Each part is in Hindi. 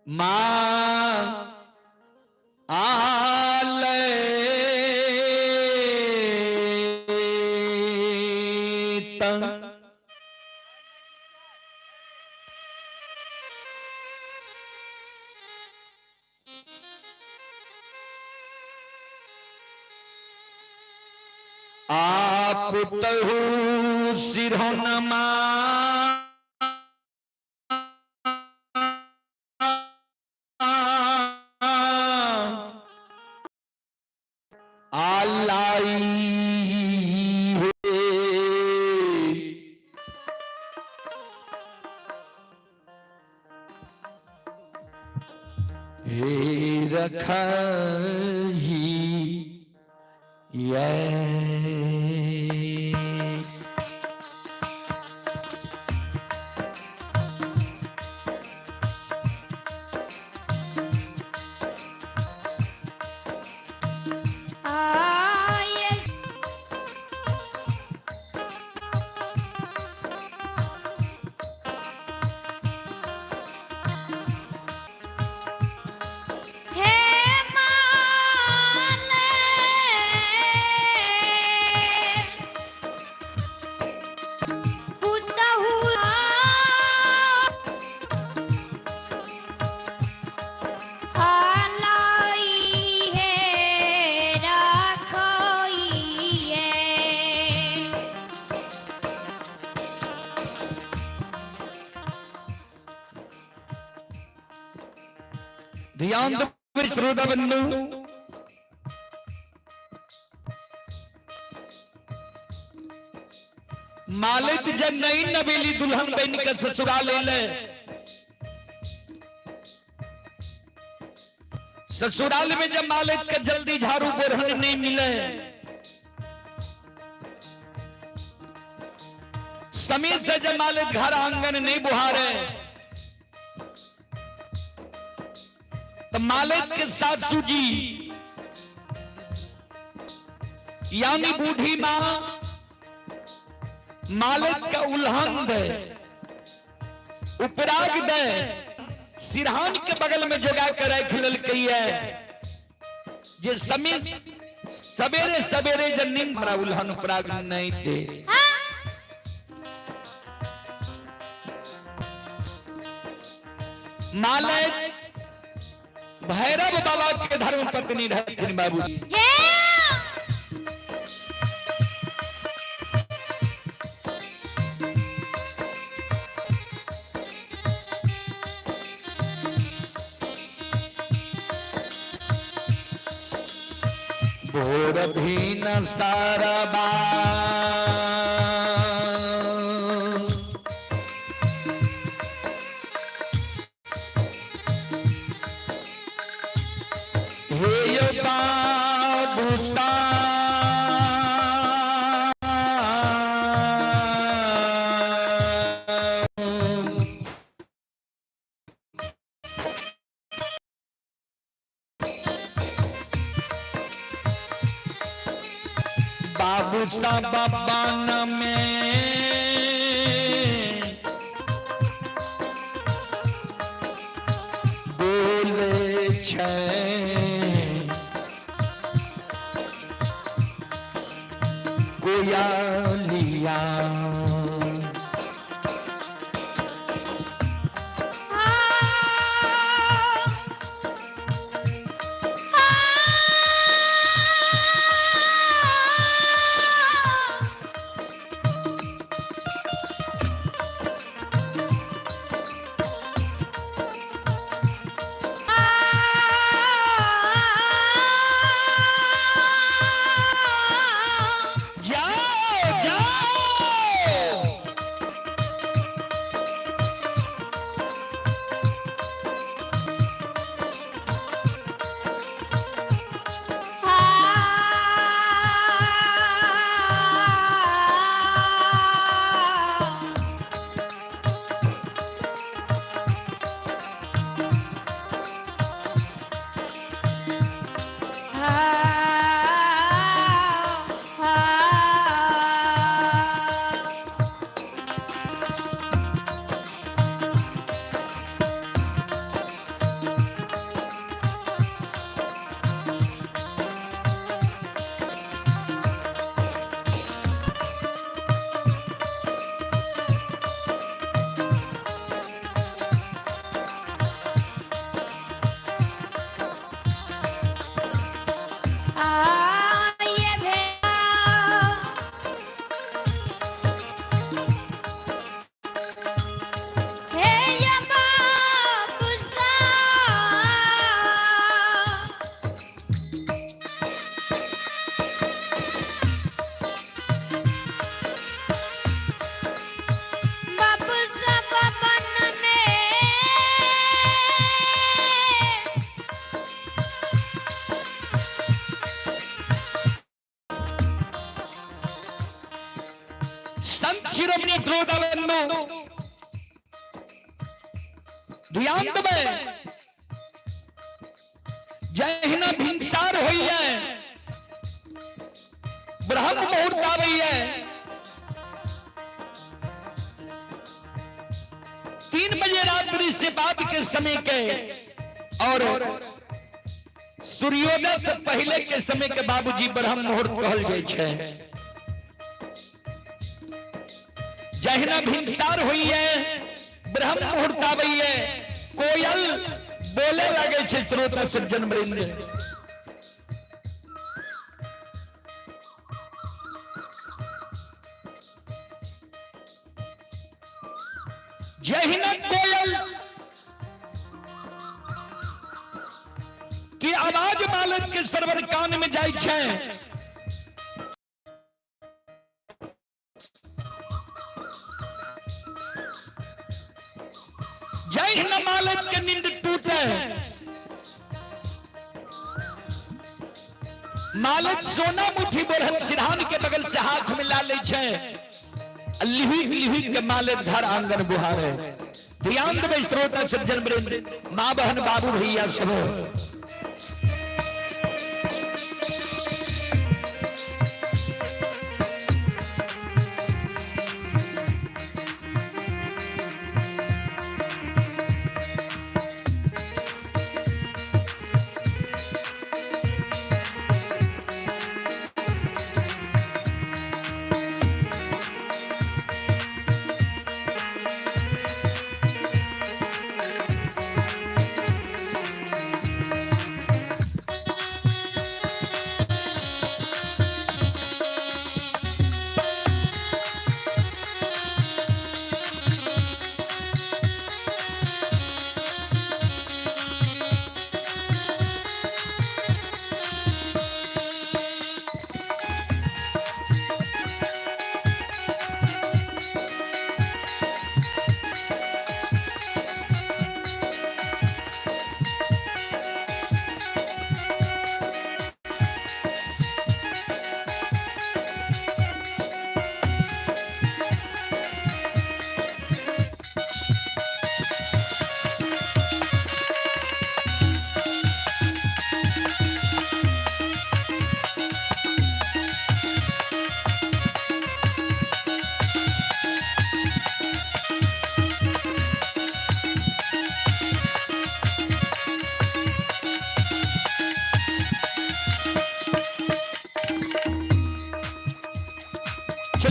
मां आले आप तहु सिरहोनमा आलाई हे रखही ये ध्यान दो श्रोता बंधु। मालिक जब नई नवेली दुल्हन बन के ससुराल ले ससुराल में जब मालिक के जल्दी झाड़ू बोरहन नहीं मिले, समय से जब मालिक घर आंगन नहीं बुहारे, तो मालिक के सासू जी यानी बूढ़ी मां मालिक का उल्हन दे उपराग दे सिरहान के बगल में जगा कर रख ललकई है जे समय सवेरे सवेरे जब नींद भरा उल्हन उपराग नहीं दे। मालिक भैरव बाबा के धर्म पत्नी रहती बाबूजी। भोर भी न सारा बा बाबू सा बाबा न में बोले छे कोयलिया संत शिरोमणि द्रोणावन्नो ध्यान दबे जहिना भिनसार होई है ब्रह्म मुहूर्त आवी है 3 बजे रात्रि से बाद के समय के और सूर्योदय से पहले के समय के बाबूजी ब्रह्म मुहूर्त कहल जाय छे। जहिना भिनसार होई है ब्रह्म मुहूर्त आवी है कोयल बोले लगे छे श्रोता सज्जन वृंद। जहिना कोयल की आवाज मालिक के सरवर कान में जाय छे जहिना मालिक के नींद टूटे मालिक सोना मुट्ठी बोरहन सिरहान के बगल से हाथ मिला ले छे लिही लिही के मालिक घर आंगन बुहारे। ध्यान देवे श्रोता सज्जन वृंद मां बहन बाबू भैया सब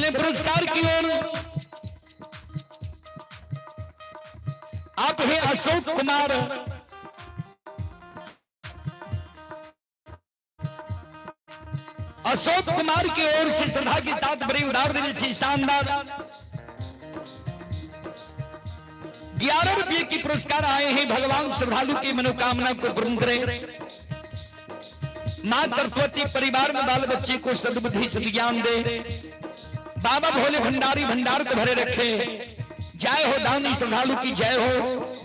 पुरस्कार की ओर आप हैं अशोक कुमार। अशोक कुमार की ओर से श्रद्धा के साथ बड़ी उदार से शानदार 11 रुपये की पुरस्कार आए हैं। भगवान श्रद्धालु की मनोकामना को पूर्ण करें। मां सरस्वती परिवार में बाल बच्चे को सद्बुद्धि सद्ज्ञान दे। बाबा भोले भंडारी भंडार को भरे रखे। जय हो दानी श्रद्धालु की जय हो,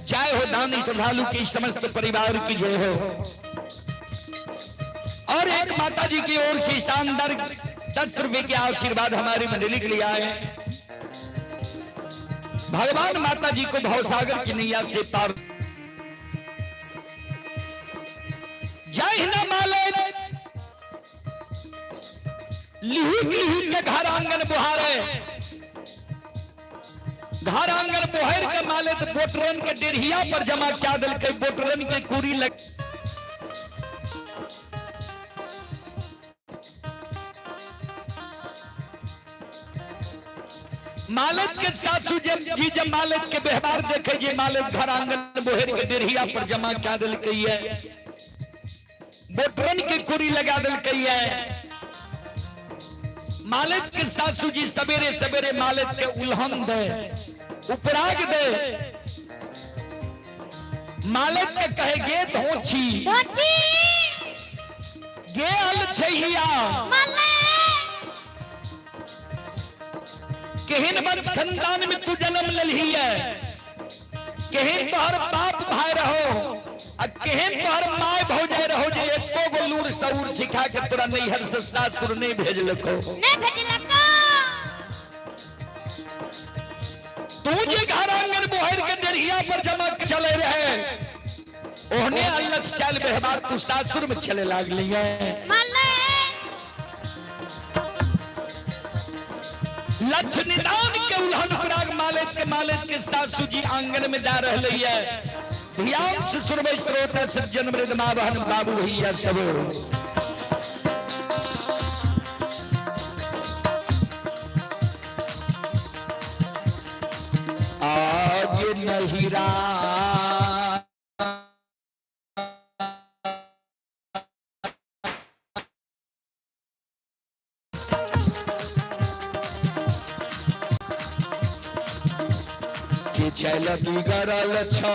जय हो दानी श्रद्धालु की समस्त परिवार की जय हो। और एक माता जी की ओर से शानदार 10 रुपए के आशीर्वाद हमारी मंडली के लिए आए। भगवान माता जी को भवसागर की नैया से पार। जय हिंद मालिक लिही लिही के घर आंगन बुहारे। घर आंगन बुहार के मालिक बोटरन के डेढ़िया पर जमा क्या दल के बोटरन के कुरी लग। मालिक के सासू जब मालिक के व्यवहार देखे जी मालिक घर आंगन बोहर के डेढ़िया पर जमा क्या दल कही है। बोटरन की कुरी लगा दल कही है। मालिक के सासू जी सवेरे सवेरे मालिक के उल्हन दे उपराग दे। मालिक के कहे गे धोची गे अल छहिया केहन वंश खानदान में तू जन्म ललही है। केहन तोहर बाप भाई रहो केहन तोहर माय भौजाई रहो जे एको गो लूर सऊर सिखा के तोरा नैहर से सासुर नहीं भेजलको। तू जे घर आंगन मोहर के देरिया पर जमा चले रहे ओहने अलग चल व्यवहार तू सासुर में चले लागली है लक्ष्मी दान के उल्हन पराग मालिक के सासू जी आंगन में जा रही है ध्यान से सुरवे स्त्रोत्र सज्जन मृद मावहन बाबू भैया सब आज नहीं चल बिगड़ल छ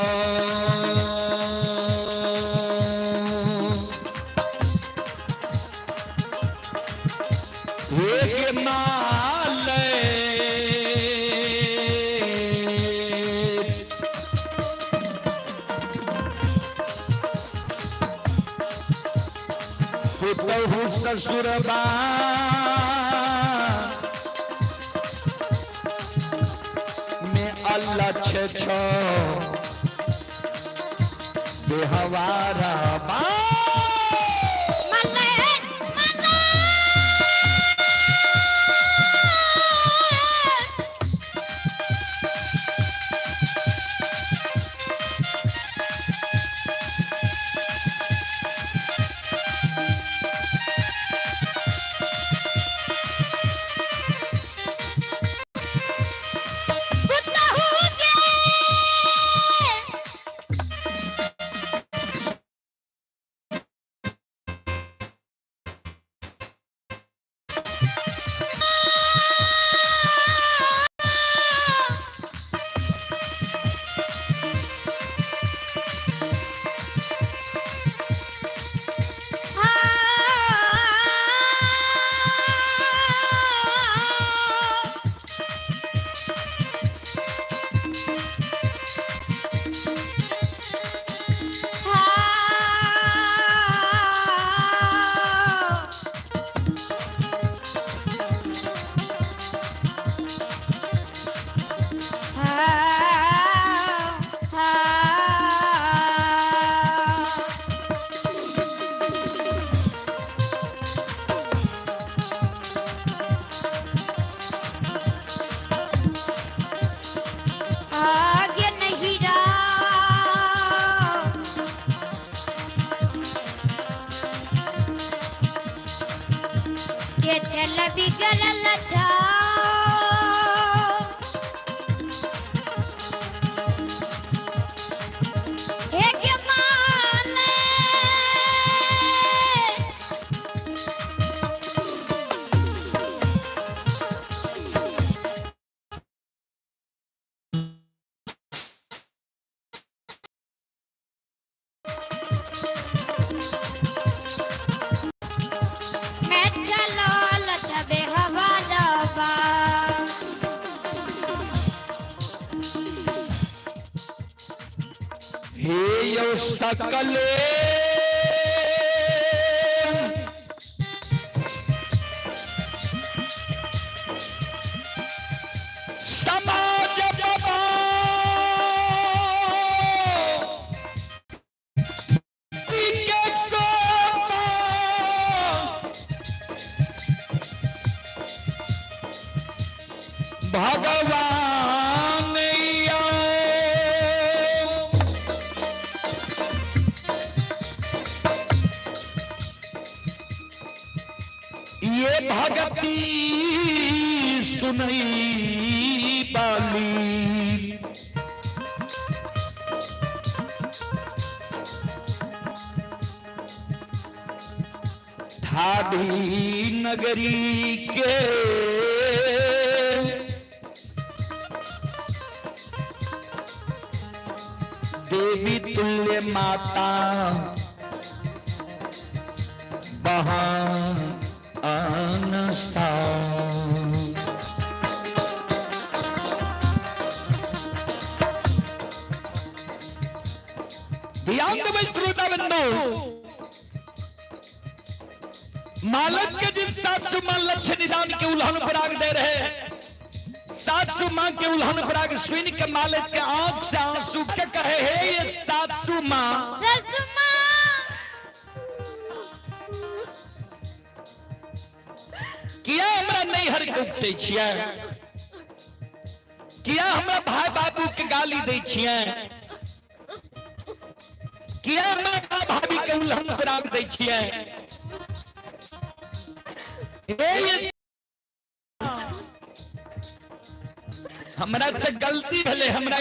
एक माल पुतहु ससुरबा लक्ष्य छो बेहवारा सकले समाज बाबा भगवान ये भगती सुनई बाली ठाडी नगरी के देवी तुल्य माता बहन अनसा ध्यान दो श्रोता बंधु मालक के जिन सात सुमन लक्ष्य निदान के उल्हन पर आग दे रहे हैं सात सासू माँ के उल्हन पराग सुन के मालिक के आंख से आंसू के कहे हे ये सासू माँ किया हमरा नहीं हर के उठते छियै, किया हमरा भाई बाबू के गाली दे छियै, किया हमरा भाभी के उल्हन पराग दे छियै, हे हमरा से गलती भले हमरा,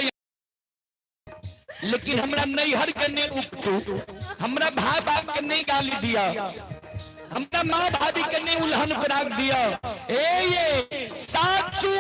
लेकिन हमरा नहीं हर के नहीं उठतू, हमरा भाई बाप के नहीं गाली दिया, हमरा माँ भाभी के नहीं उल्हन पराग दिया। ए ये सासू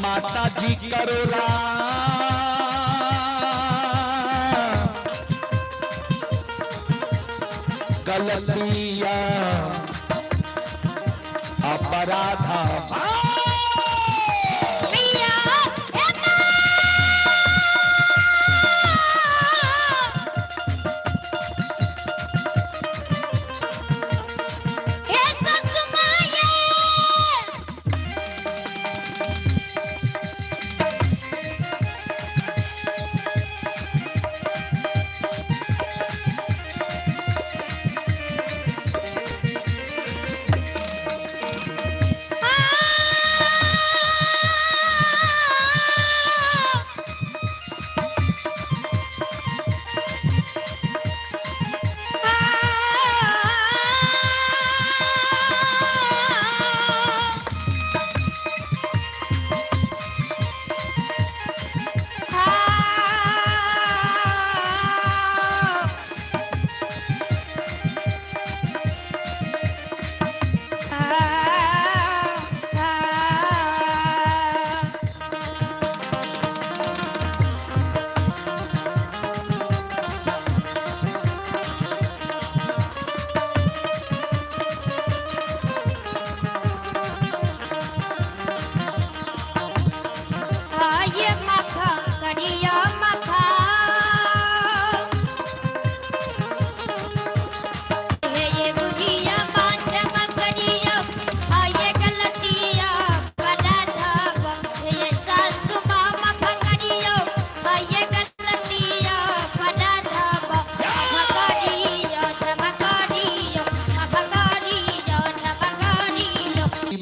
माता जी करोला गलतिया अपराधा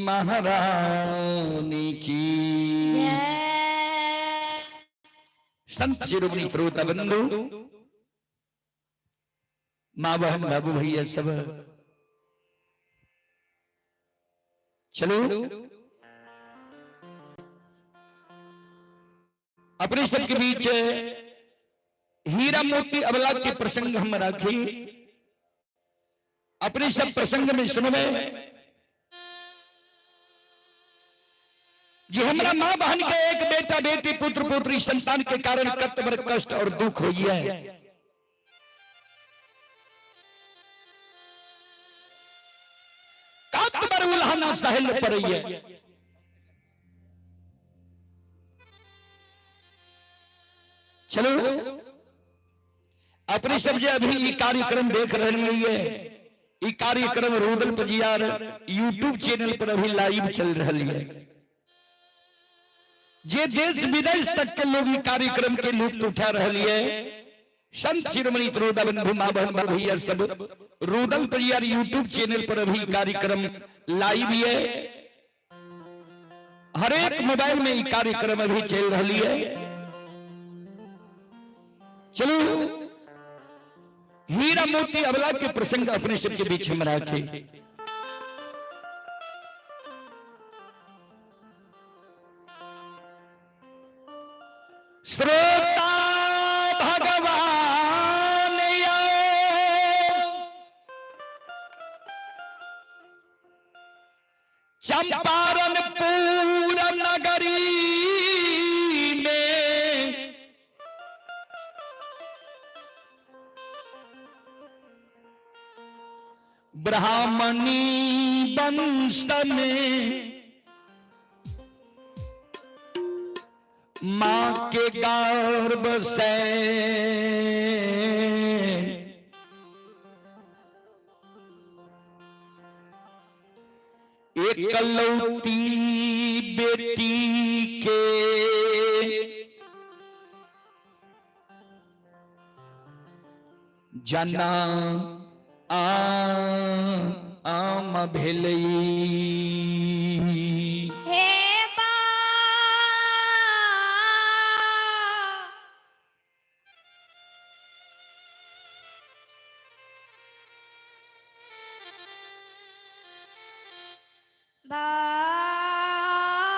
महारानी की संत शिरोमणि श्रोता बंधु माँ बहन बाबू भैया सब चलो अपने सबके बीच हीरा मोती अबला के प्रसंग हम रखे। अपने सब प्रसंग में सुनवे जी हमारा मां बहन के एक बेटा बेटी पुत्र पुत्री संतान के कारण कतबर कष्ट और दुख हुई है। कतबर उल्हाना सहल पर रही है। चलो अपने सब जो अभी ये कार्यक्रम देख रही है, ये कार्यक्रम रूदल पजियार यूट्यूब चैनल पर अभी लाइव चल रही है। जे देश विदेश तक के लोग ये कार्यक्रम के लुत्फ उठा रही है। संत शिरोमणि त्रोदा बंधु मां बहन भैया सब रूदल पजियार यूट्यूब चैनल पर अभी कार्यक्रम लाइव है। हर एक मोबाइल में ये कार्यक्रम अभी चल रही है। चलो हीरा मोती अबला के प्रसंग अपने सबके बीच में रखे। श्रोता भगवान चंपारण पूरा नगरी ब्राह्मणी वंश में मां के गर्भ से एकलौती बेटी के जना आम भेलई। हे बा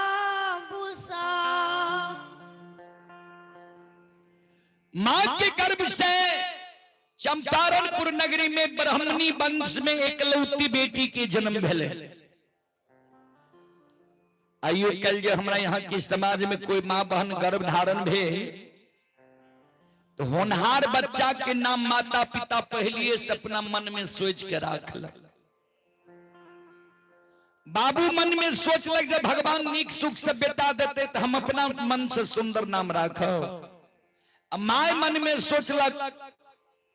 बाबूसा मां के गर्भ से चंपारणपुर नगरी में ब्राह्मणी वंश में एकलौती बेटी के जन्म भेले। आइयो कल जो हमारा यहाँ की समाज में कोई मां बहन गर्भ धारण भे तो होनहार बच्चा के नाम माता पिता पहले से अपना मन में सोच के रख ल। बाबू मन में सोच लग जब भगवान नीक सुख से बेटा देते तो हम अपना मन से सुंदर नाम रखो। माय मन में सोच लग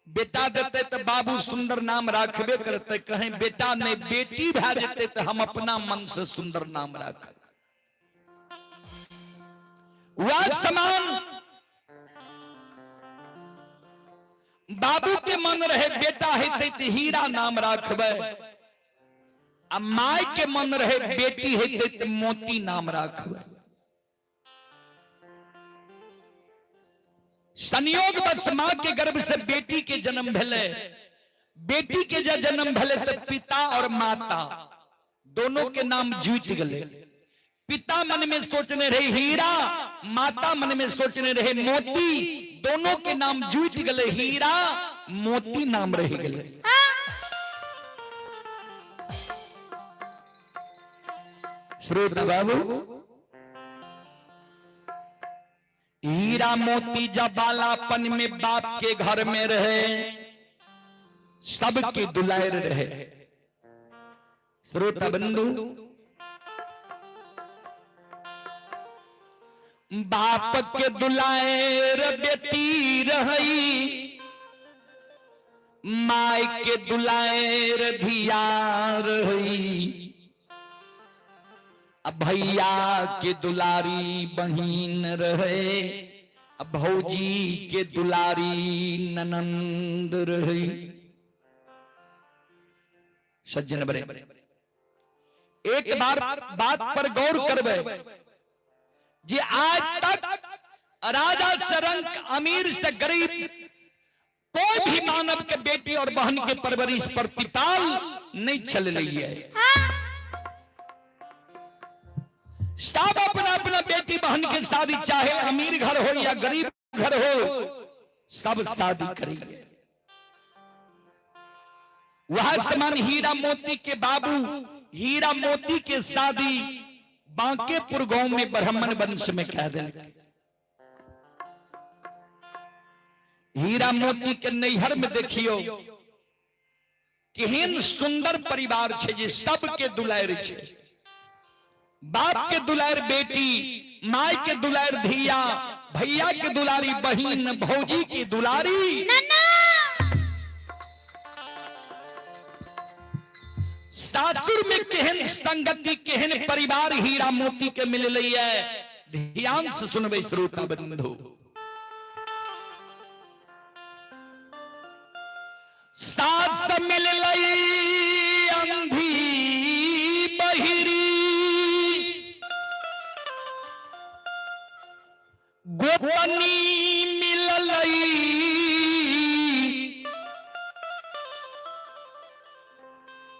बेटा देते तो बाबू सुंदर नाम रखबे करते, कहीं बेटा नहीं बेटी भा देते तो हम अपना मन से सुंदर नाम रख। वह समान बाबू के मन रहे बेटा है तो हीरा नाम रखबे, अब माय के मन रहे बेटी है तो मोती नाम रखबे। संयोग बस मां के गर्भ से बेटी के जन्म भेले। बेटी के जब जन्म भेले तो पिता और माता दोनों के नाम जीत गए। पिता मन में सोचने रहे हीरा, माता मन में सोचने रहे मोती, दोनों के नाम जीत गए। हीरा मोती नाम रह गए। श्रोता बाबू हीरा मोती जब बालापन में बाप के घर में रहे सबके दुलार रहे। श्रोता बंधु बाप के दुलार बेटी रही, माय के दुलार धिया रही, अब भैया के दुलारी बहिन रहे, अब भौजी के दुलारी ननंद रही। सज्जन बरे एक बार बात पर गौर करबे जी आज तक राजा से रंग अमीर से गरीब कोई भी मानव के बेटी और बहन के परवरिश पर तिताल नहीं चल रही है। सब अपना अपना बेटी बहन की शादी, चाहे अमीर घर हो या गरीब घर हो, सब शादी करिए। वह समान हीरा मोती के बाबू हीरा मोती के शादी बांकेपुर गांव में ब्राह्मण वंश में कह दे। हीरा मोती के नैहर में देखियो केहन सुंदर परिवार छे जे सबके दुलार छे। बाप के दुलार बेटी, माय के दुलार धिया, भैया के दुलारी बहिन, भौजी की दुलारी नन्ना। सासुर में केहन संगति, केहन परिवार हीरा मोती के मिल रही है। ध्यान से सुनबे श्रोता बंधु। सास मिल लई अंधी बहिरी, गोपनी मिल लई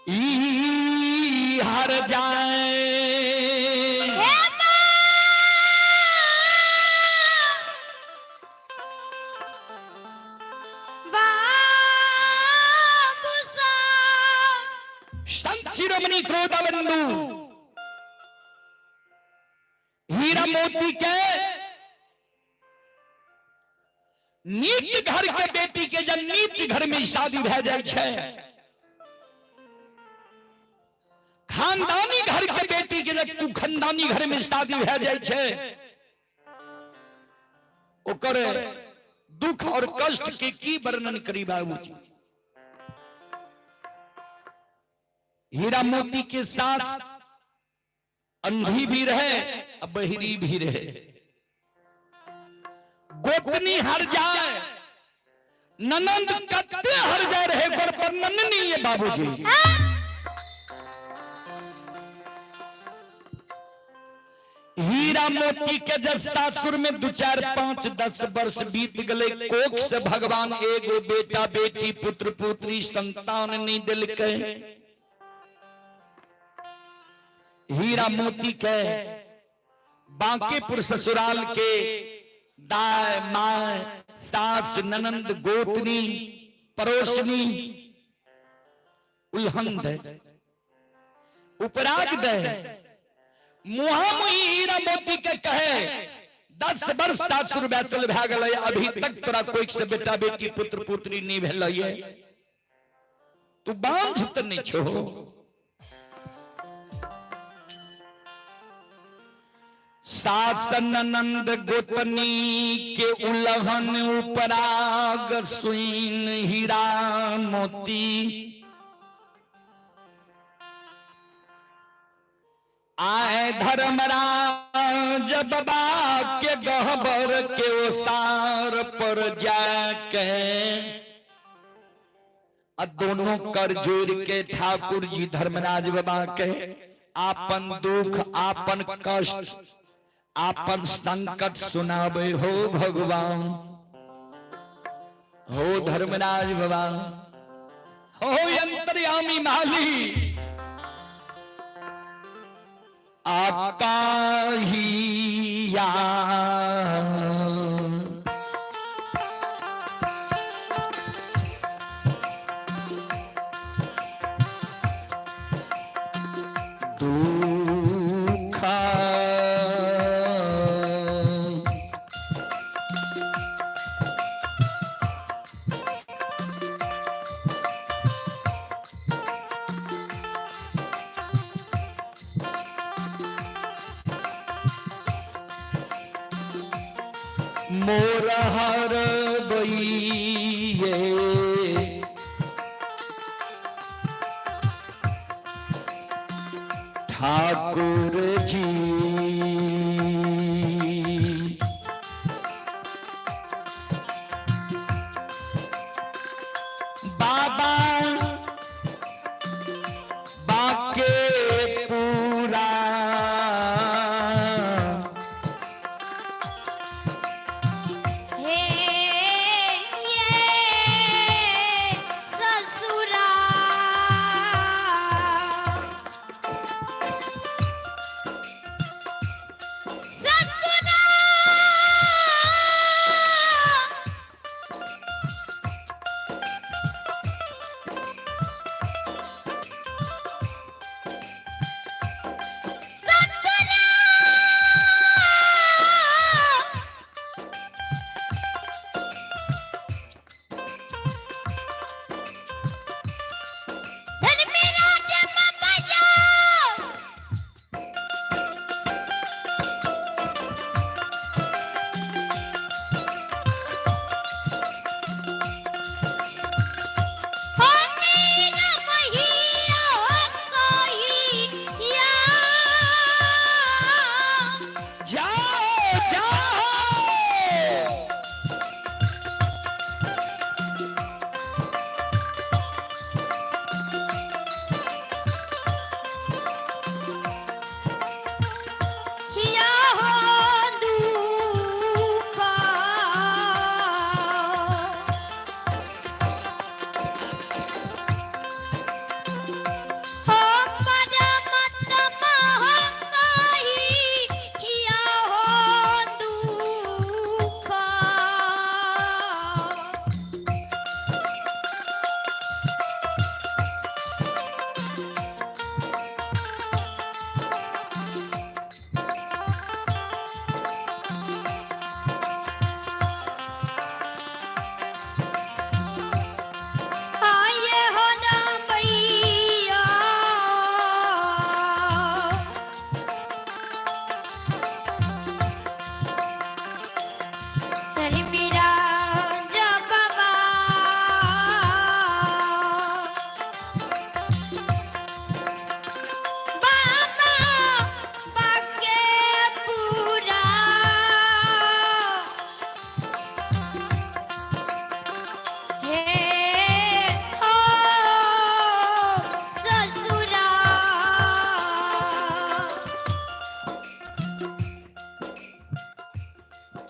ई हर जाए। संत शिरोमणि श्रोता बंधु, हीरा मोती के नीच घर के बेटी के जब नीच घर में शादी भे जाए छे, खानदानी घर के बेटी के जब खानदानी घर में शादी भे जाए छे, ओकर दुख और कष्ट के की वर्णन करी बाबूजी। हीरा मोती के साथ अंधी भी रहे, बहिरी भी रहे। गोपनी हर जाए, ननंद कत्ते हर जाए रहे, पर नन्नी ये बाबूजी। हीरा मोती के जब सासुर में 2 4 5 10 वर्ष बीत गए, कोख से भगवान एगो बेटा बेटी पुत्र पुत्री संतान नहीं दिल के। हीरा मोती के बांकेपुर ससुराल के दाय माय सास ननंद गोतनी पड़ोसनी उल्हन दे उपराग दे मुहामुही हीरा मोती के कहे 10 वर्ष सासुर बैसल भे गए, अभी तक तोरा कोई से बेटा बेटी पुत्र पुत्री नहीं भेल, तू बांझ तो नहीं छो। सास ननंद गोतनी के उल्हन उपराग सुइन हीरा मोती, आए धर्मराज बाबा के गहबर के ओसार पर जाके, दोनों कर जोड़ के ठाकुर जी धर्मराज बाबा के आपन दुख आपन कष्ट आपन संकट सुनावे हो भगवान। हो धर्मराज बाबा, हो अंतर्यामी माली, आपका ही याद मोर हर बइये ठाकुर जी, बाबा बाके पूरा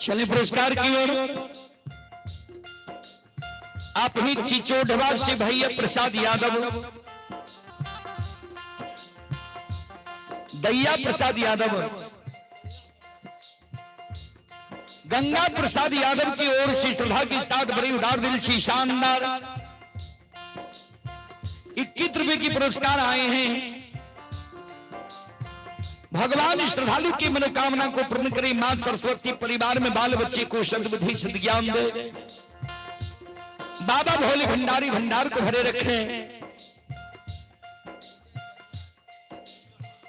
चले पुरस्कार की ओर। आप ही चिचोढ़वा से भैया प्रसाद यादव, दैया प्रसाद यादव, गंगा प्रसाद यादव की ओर से श्रद्धा के साथ बड़ी उदार दिल से शानदार 21 रुपए की पुरस्कार आए हैं। भगवान श्रद्धालु की मनोकामना को पूर्ण करे। मां सरस्वती परिवार में बाल बच्चे को सद्बुद्धि सद्ज्ञान दे। बाबा भोले भंडारी भंडार को भरे रखे।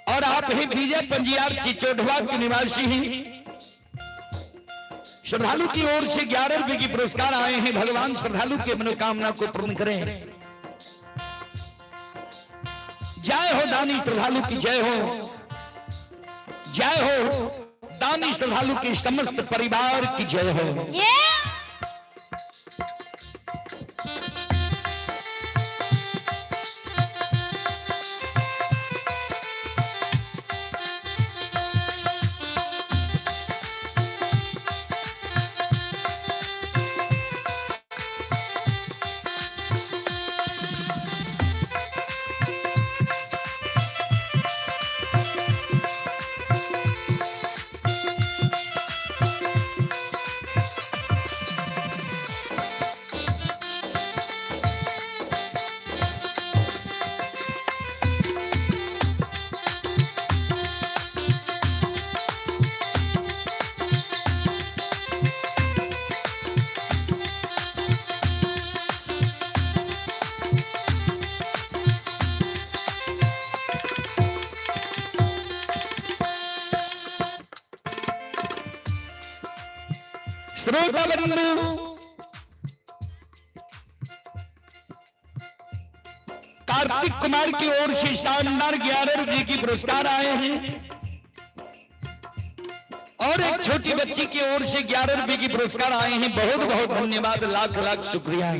और आप ही विजय पंजियार चिचोढ़वा के निवासी हैं। श्रद्धालु की ओर से 11 रुपए की पुरस्कार आए हैं। भगवान श्रद्धालु के मनोकामना को पूर्ण करें। जय हो दानी श्रद्धालु की जय हो, जय हो दानी श्रद्धालु के समस्त परिवार की जय हो। श्रोता बंधु, कार्तिक कुमार की ओर से शानदार 11 रुपए की पुरस्कार आए हैं। और एक छोटी बच्ची की ओर से 11 रुपए की पुरस्कार आए हैं। बहुत बहुत धन्यवाद, लाख लाख शुक्रिया।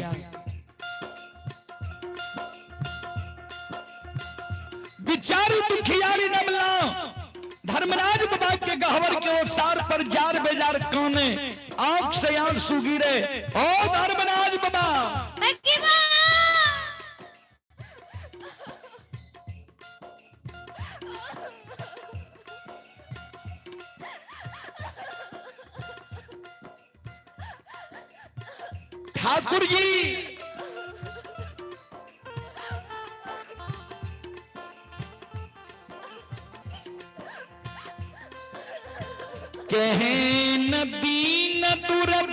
बिचारी दुखियारी नमला धर्मराज बाबा के गहवर के ओर सार पर जार बेजार कोने आंख से आंसू गिरे। ओ धर्मराज बाबा, ठाकुर जी कहे नदी न दुरदीन,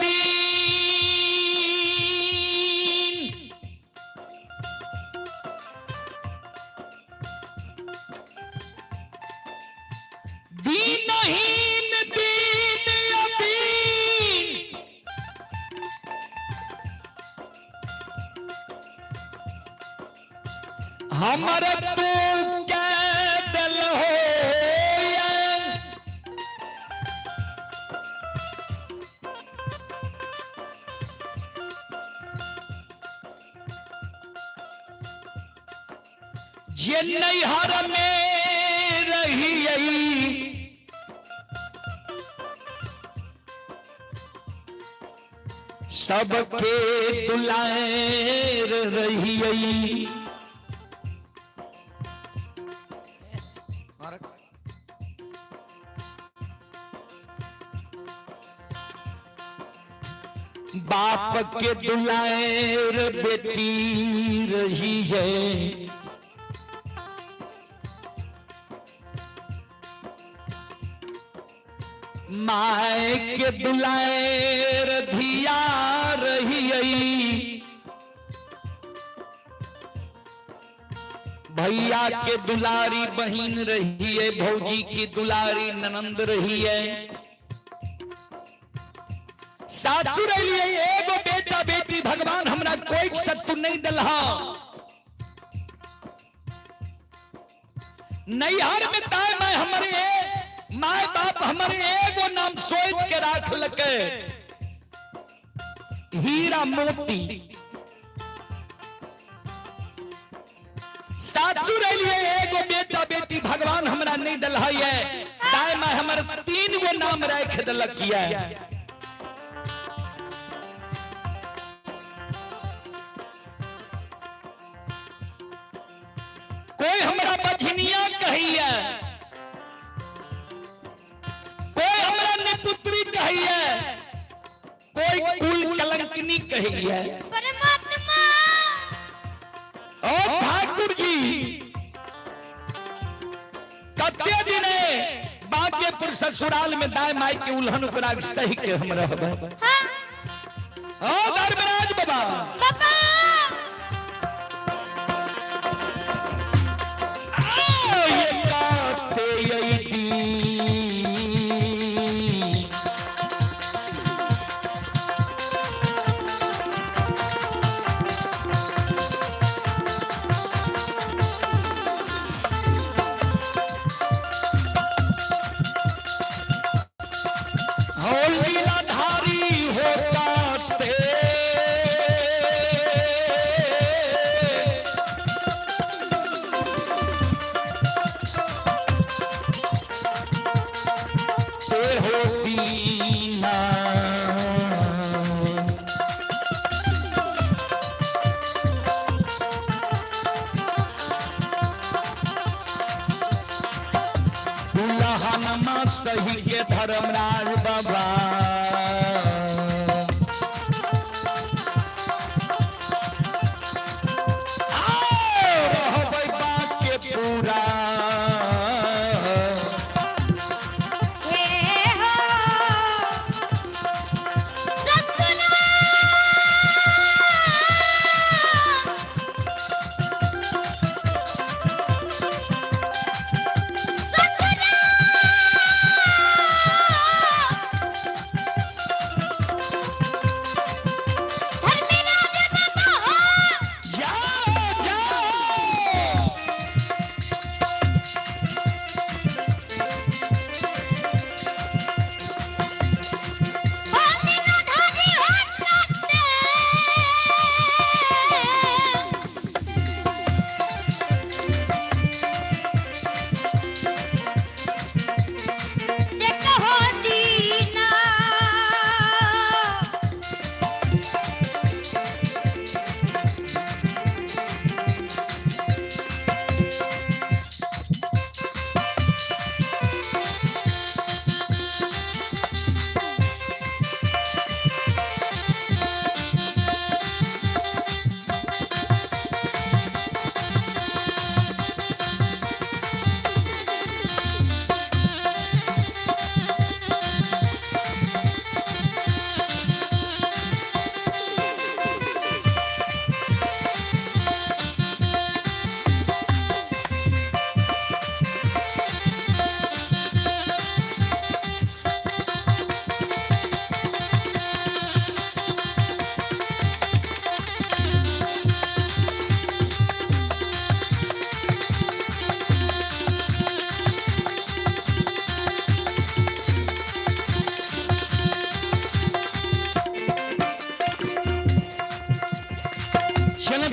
दीनहीन दीन अदीन, हमारा तो क्या दिल हो ये नैहर में रही, सबके दुलार रही। बाप के दुलार बेटी रही है, माए के दुलार धिया रही। भैया के दुलारी बहन रही है, भौजी की दुलारी ननंद रही है। सासुर लिए एगो बेटा बेटी भगवान हमरा कोई शत्रु नहीं दलहा। नैहर में ताय मैं हमारे माय बाप हमारे एगो नाम सोच के राख लके, हीरा मोती। सासुर लिए एगो बेटा बेटी भगवान हमरा नहीं दलहा है, ताय मैं हमारे 3 गो नाम रख दलक है। बझनिया कहिए, कोई हमरा निपुत्री कहिए, कोई कुल कलंकिनी कहिए। परमात्मा और ठाकुर जी कत्ते दिने बांकेपुर ससुराल में दाई माई के उल्हन उपराग सही के हम रहबे। हाँ धर्मराज बाबा बाबा ये काते यही लीलाधारी होता ते होती ना दुल्हनमा सही के धर्मराज बाबा रहबै बात के पूरा हे हो सतगुरु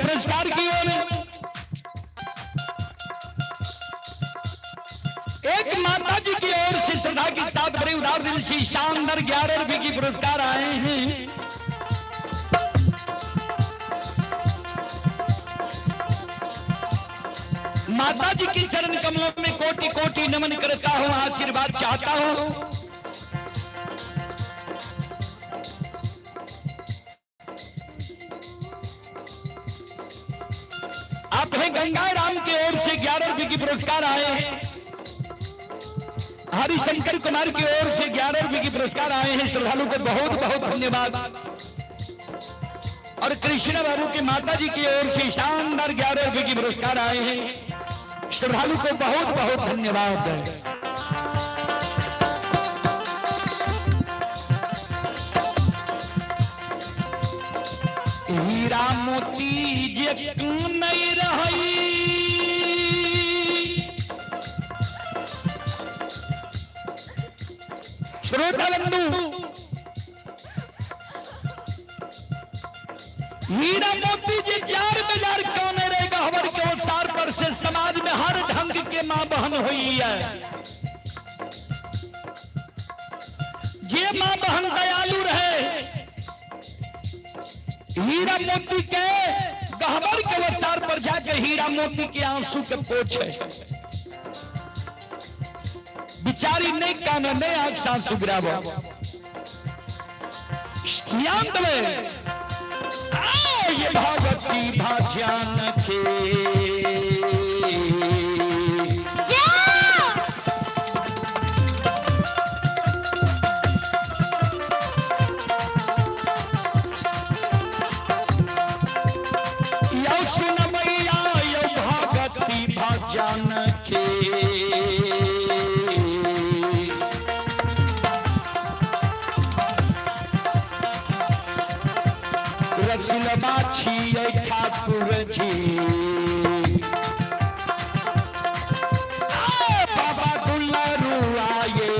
पुरस्कार की ओर एक माता जी की ओर से श्रद्धा की साथ बड़े उदार दिल से शानदार 11 रुपए की पुरस्कार आए हैं। माता जी की चरण कमलों में कोटि कोटि नमन करता हूँ, आशीर्वाद चाहता हूँ। अपने गंगा राम की ओर से 11 रुपए की पुरस्कार आए हैं। हरिशंकर कुमार की ओर से 11 रुपए की पुरस्कार आए हैं। श्रद्धालु को बहुत बहुत धन्यवाद। और कृष्ण बाबू की माता जी की ओर से शानदार 11 रुपए की पुरस्कार आए हैं। श्रद्धालु को बहुत बहुत धन्यवाद। हीरा मोती जे नहीं रही, श्रोता बंधु हीरा मोती जी 4 बाजार कौन रहेगा हवर के अवसार पर से समाज में हर ढंग के मां बहन हुई है। जे मां बहन दयालु रहे, हीरा मोती के गहवर के अवसार पर जाकर हीरा मोती के आंसू के पोछे। चारी नहीं कान नहीं आग सांस सुग्राव याद में ये भगवती भाज्यान के ठाकुर जी बाबा दुल्लरू आए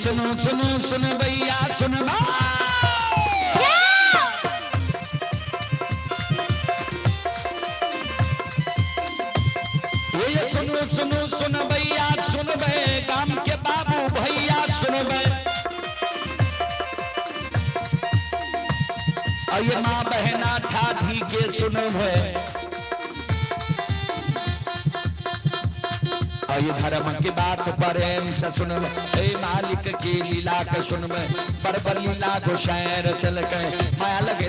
सुनो सुनो सुन भैया सुन सुनो सुनो सुन भैया सुन बे गाम के बाबू भैया सुन बे ये माँ बहना ठाठी के सुन बे ये धर्म की बात प्रेम से सुन मालिक की लीला के सुन पर लीला को शहर चल के माया लगे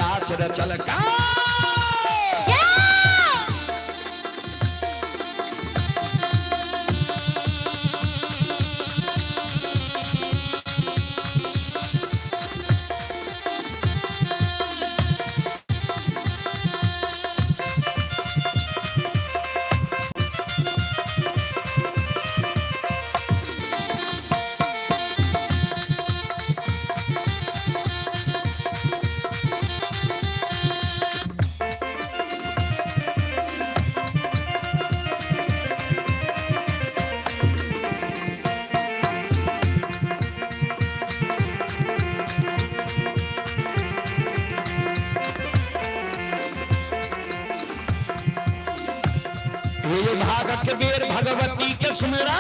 रास चल का भागत के बेर भगवती के सुमेरा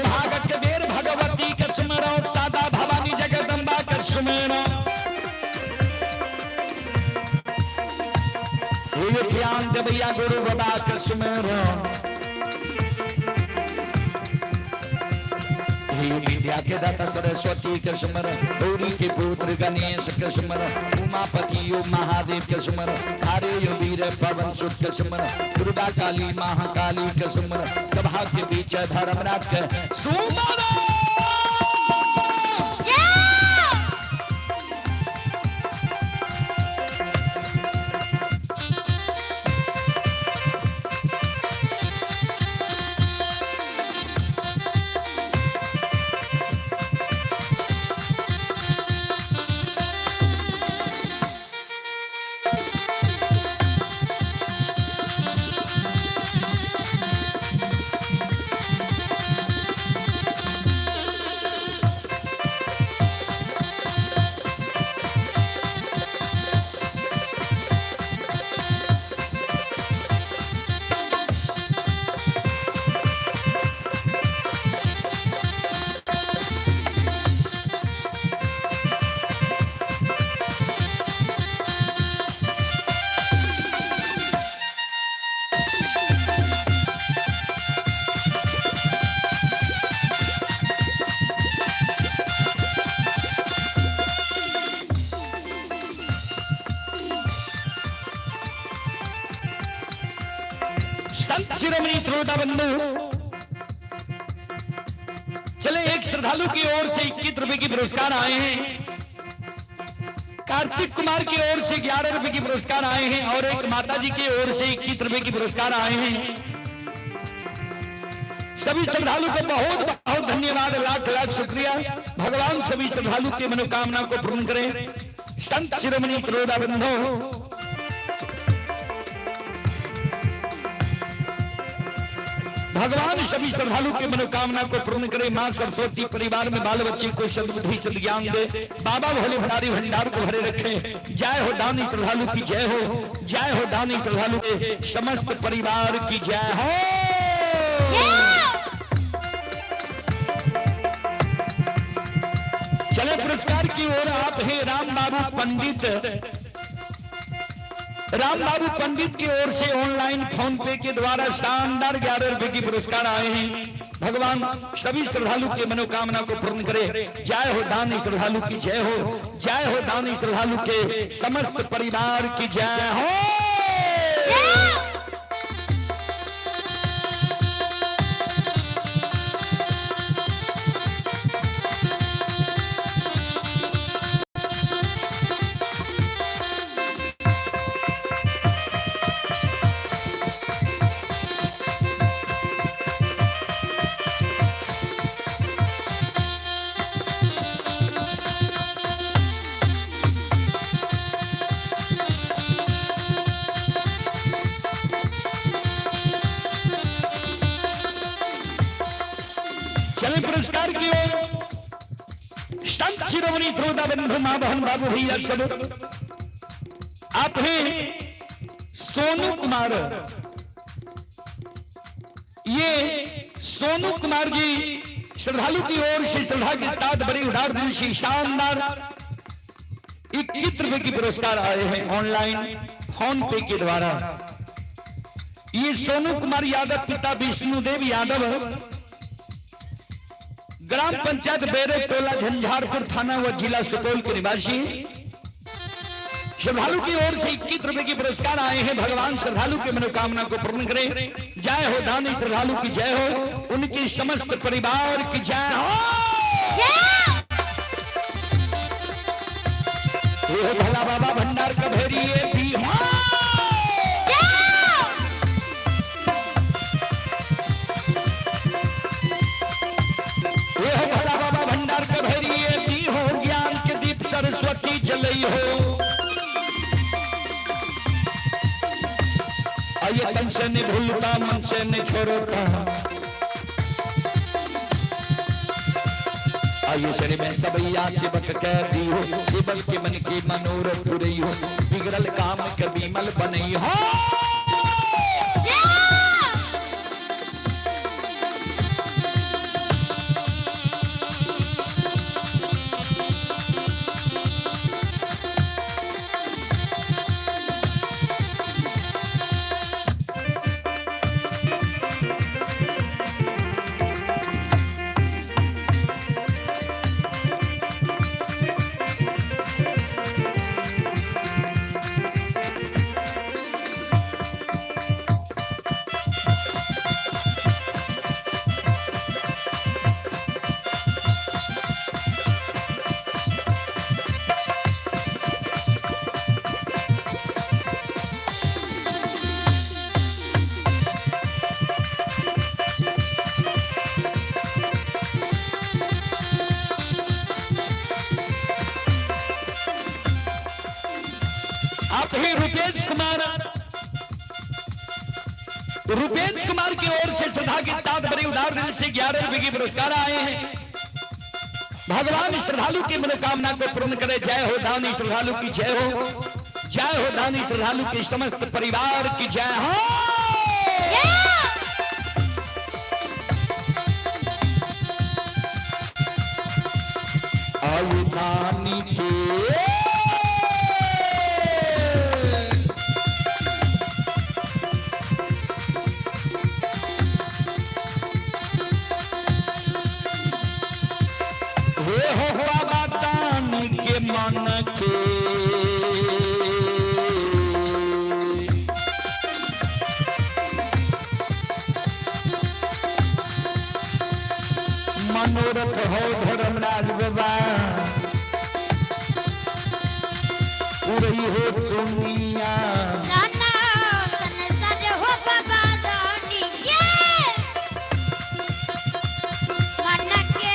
भागत के बेर भगवती के सुमेरा दादा भवानी जगदम्बा के सुमेरा ध्यान दे भैया गुरु बाबा के सुमेरा बुद्धि विद्या के दाता सरस्वती के सुमर, गौरी के पुत्र गणेश के सुमर, उमापति यो महादेव के सुमर, थारे यो वीर पवन सुत के सुमर, दुर्गा काली महाकाली के सुमर, सभा के बीच धर्मराज के सुमर। शिरोमणि श्रोता बंधु, चले एक श्रद्धालु की ओर से 21 रुपए की पुरस्कार आए हैं, कार्तिक कुमार की ओर से 11 रुपए की पुरस्कार आए हैं और एक माता जी की ओर से 21 रुपए की पुरस्कार आए हैं। सभी श्रद्धालु को बहुत बहुत धन्यवाद, लाख लाख शुक्रिया। भगवान सभी श्रद्धालु की मनोकामना को पूर्ण करें। संत शिरोमणि श्रोता बंधु, भगवान सभी श्रद्धालु की मनोकामना को पूर्ण करे। मां सरस्वती परिवार में बाल बच्चे को सद्बुद्धि सद्ज्ञान दे। बाबा भोले भंडारी भंडार को भरे रखे। जय हो दानी श्रद्धालु की जय हो, जय हो दानी श्रद्धालु के समस्त परिवार की जय हो। चले पुरस्कार की ओर आप हैं राम बाबू पंडित। राम बाबू पंडित की ओर से ऑनलाइन फोन पे के द्वारा शानदार 11 रुपए की पुरस्कार आए हैं। भगवान सभी श्रद्धालु की मनोकामना को पूर्ण करे। जय हो दानी श्रद्धालु की जय हो, जय हो दानी श्रद्धालु के समस्त परिवार की जय हो। पुरस्कार की ओर संत शिरोमणि श्रोता बंधु, मां बहन बाबू भैया सब आप हैं सोनू कुमार। ये सोनू कुमार जी श्रद्धालु की ओर से श्रद्धा के साथ बड़ी उदार दिल से शानदार 21 रुपए की पुरस्कार आए हैं ऑनलाइन फोन पे के द्वारा। ये सोनू कुमार यादव पिता विष्णुदेव यादव, ग्राम पंचायत बेरे टोला झंझारपुर थाना व जिला सुपौल के निवासी। श्रद्धालु की ओर से 21 रुपए की पुरस्कार आए हैं। भगवान श्रद्धालु की मनोकामना को पूर्ण करें। जय हो दानी श्रद्धालु की जय हो, उनकी समस्त परिवार की जय हो। ये भला बाबा भंडार का भेरी भी हो। सरस्वती जलई हो। आइए तन से नहीं भूलता, मन से नहीं छोड़ता। आइए शरीर में सबैया शिवक कह दी हो, शिवक के मन की मनोरथ पूरी हो, बिगड़ल काम कभी मल बनई हो। साथ ही रुपेश कुमार की ओर से श्रद्धा के साथ बड़े उदार दिल से 11 रुपए के पुरस्कार आए हैं। भगवान श्रद्धालु की मनोकामना को पूर्ण करे। जय हो दानी श्रद्धालु की जय हो, जय हो दानी श्रद्धालु के समस्त परिवार की जय हो। दानी के मन के मनोरथ हो धर्मराज बाबा पूरी हो दुनिया हो बाबा दानी मन के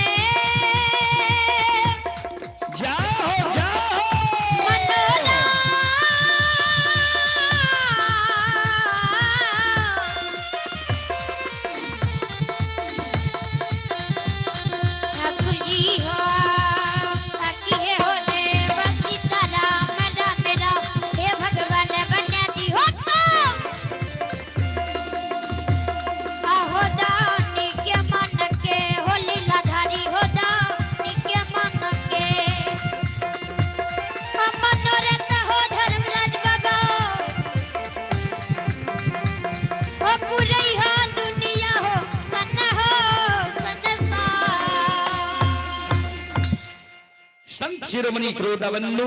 शिरोमणि क्रोधवल्लु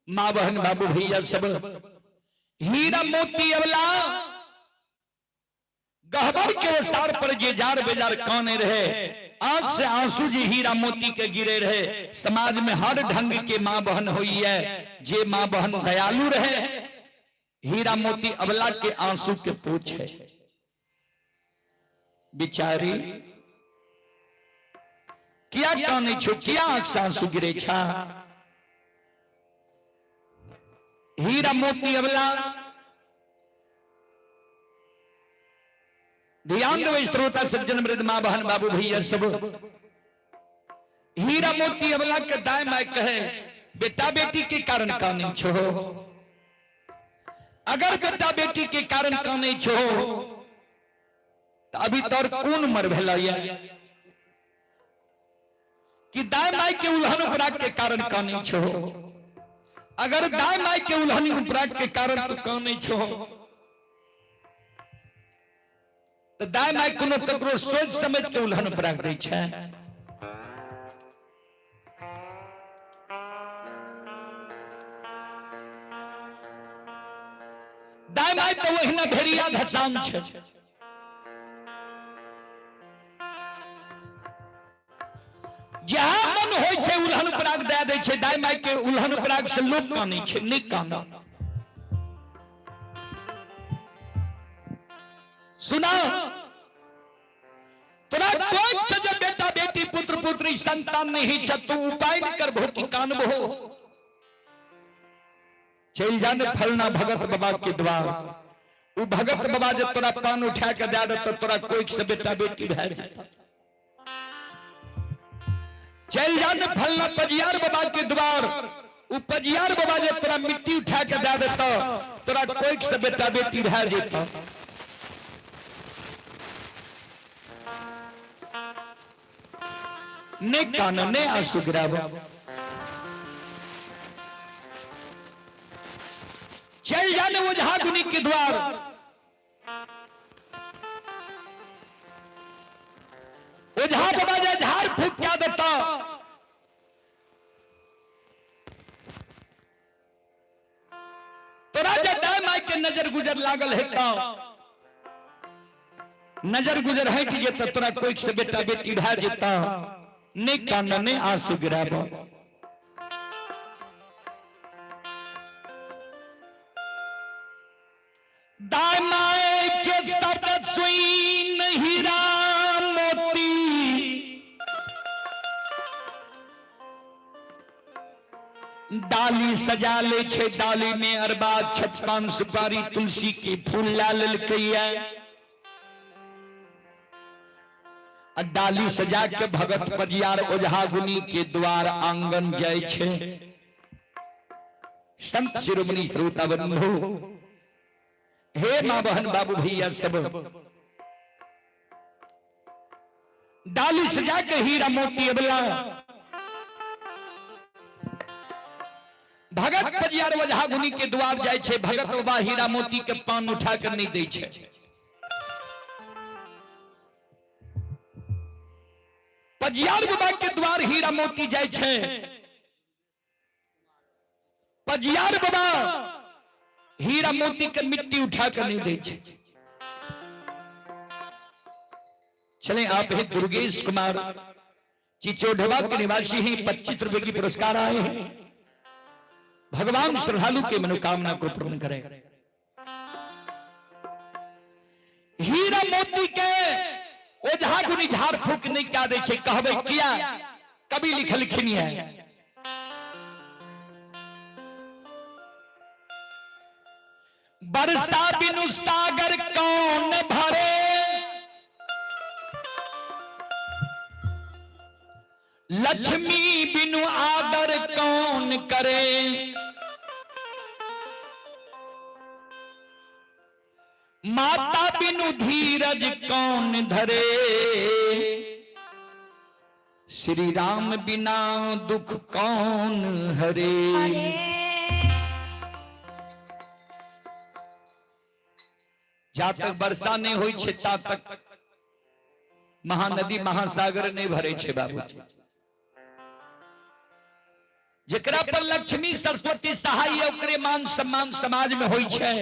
मां बहन बाबू भैया सब हीरा मोती अवला गहबर के विस्तार पर जे जार बेजार काने रहे, आंख से आंसू जी हीरा मोती के गिरे रहे। समाज में हर ढंग के मां बहन हुई है, जे मां बहन दयालु रहे। हीरा मोती अवला के आंसू के पूछ है बिचारी क्या काने छो, क्या आंख से आंसू गिरे छा। हीरा मोती अवला ध्यान दो श्रोता सज्जन मृद मां बहन बाबू भैया सब। हीरा मोती अवला के दाएं माय कहे बेटा बेटी के कारण काने छो, अगर बेटा बेटी के कारण काने छो तो अभी तोर कौन मर भेलैया कि दाएं माय के उल्हन उपराग के कारण काने छो। अगर दाएं माय के उल्हन उपराग के कारण तो काने छो तो दाएं माय कोनो ककरो सोच समझ के उल्हन उपराग दै छै। दाएं माय तो वही भेड़िया धसान छै। जहां मन होय छै उल्हन पराग दे दै छै। दाई माय के उल्हन पराग से लोक कानै छै, नीक काना। सुना तोरा कोई से जब बेटा बेटी पुत्र पुत्री संतान नहीं छ तू उपाय न कर भो की कानबो। चल जाने फलना भगत बाबा के द्वार, वो भगत बाबा जब तोरा पान उठा के दे दे तो तोरा कोई से बेटा बेटी भै जाता। चल जाने फलना पजियार बाबा के द्वार, वो पजियार बाबा जब तोरा मिट्टी उठा के दे देता तोरा कोई से बेटा बेटी भै जाता। ने कान ने आंसू गिरावा। चल जाने ओझा गुनी के द्वार, ओझा बाबा जे झाड़ फूक क्या देता तोरा जे दाई माय के नजर गुजर लागल है का नजर गुजर है कि जे तोरा कोई से बेटा बेटी भै जेता। ने कान ने आंसू गिरावा। दाई माय के सब सुईन हीरा मोती, डाली सजा ले छे, डाली में अरबाज छटपान सुपारी तुलसी के फूल लाल कैया। डाली सजा के भगत पजियार ओझा गुनी के द्वार आंगन जाय छे। संत शिरोमणि श्रोता बंधु, हे मां बहन बाबू भैया सब, डाली सजा के हीरा मोती अबला भगत पजियार ओझा गुनी के द्वार जाय छे। भगत बाबा हीरा मोती के पान उठा कर नहीं दै छे। पजियार बाबा के द्वार हीरा मोती जाय छे। पजियार बाबा हीरा मोती के मिट्टी उठा कर नहीं दे छे। चले आप हैं दुर्गेश कुमार चिचोढ़वा के निवासी हैं, 25 रुपए की पुरस्कार आए हैं। भगवान श्रद्धालु के मनोकामना को पूर्ण करें। हीरा मोती के ओझा गुनी झाड़ फूक नहीं क्या दे छे, कहबे किया कभी लिखनी है। बरसा बिनु सागर कौन भरे, लक्ष्मी बिनु आदर कौन करे। माता बिनु धीरज कौन धरे, श्री राम बिना दुख कौन हरे। जा तक वर्षा नहीं हुई छे ता तक महानदी महासागर नहीं भरे छे बाबूजी। जेकरा पर लक्ष्मी सरस्वती सहाय ओकरे मान सम्मान समाज में होई छे।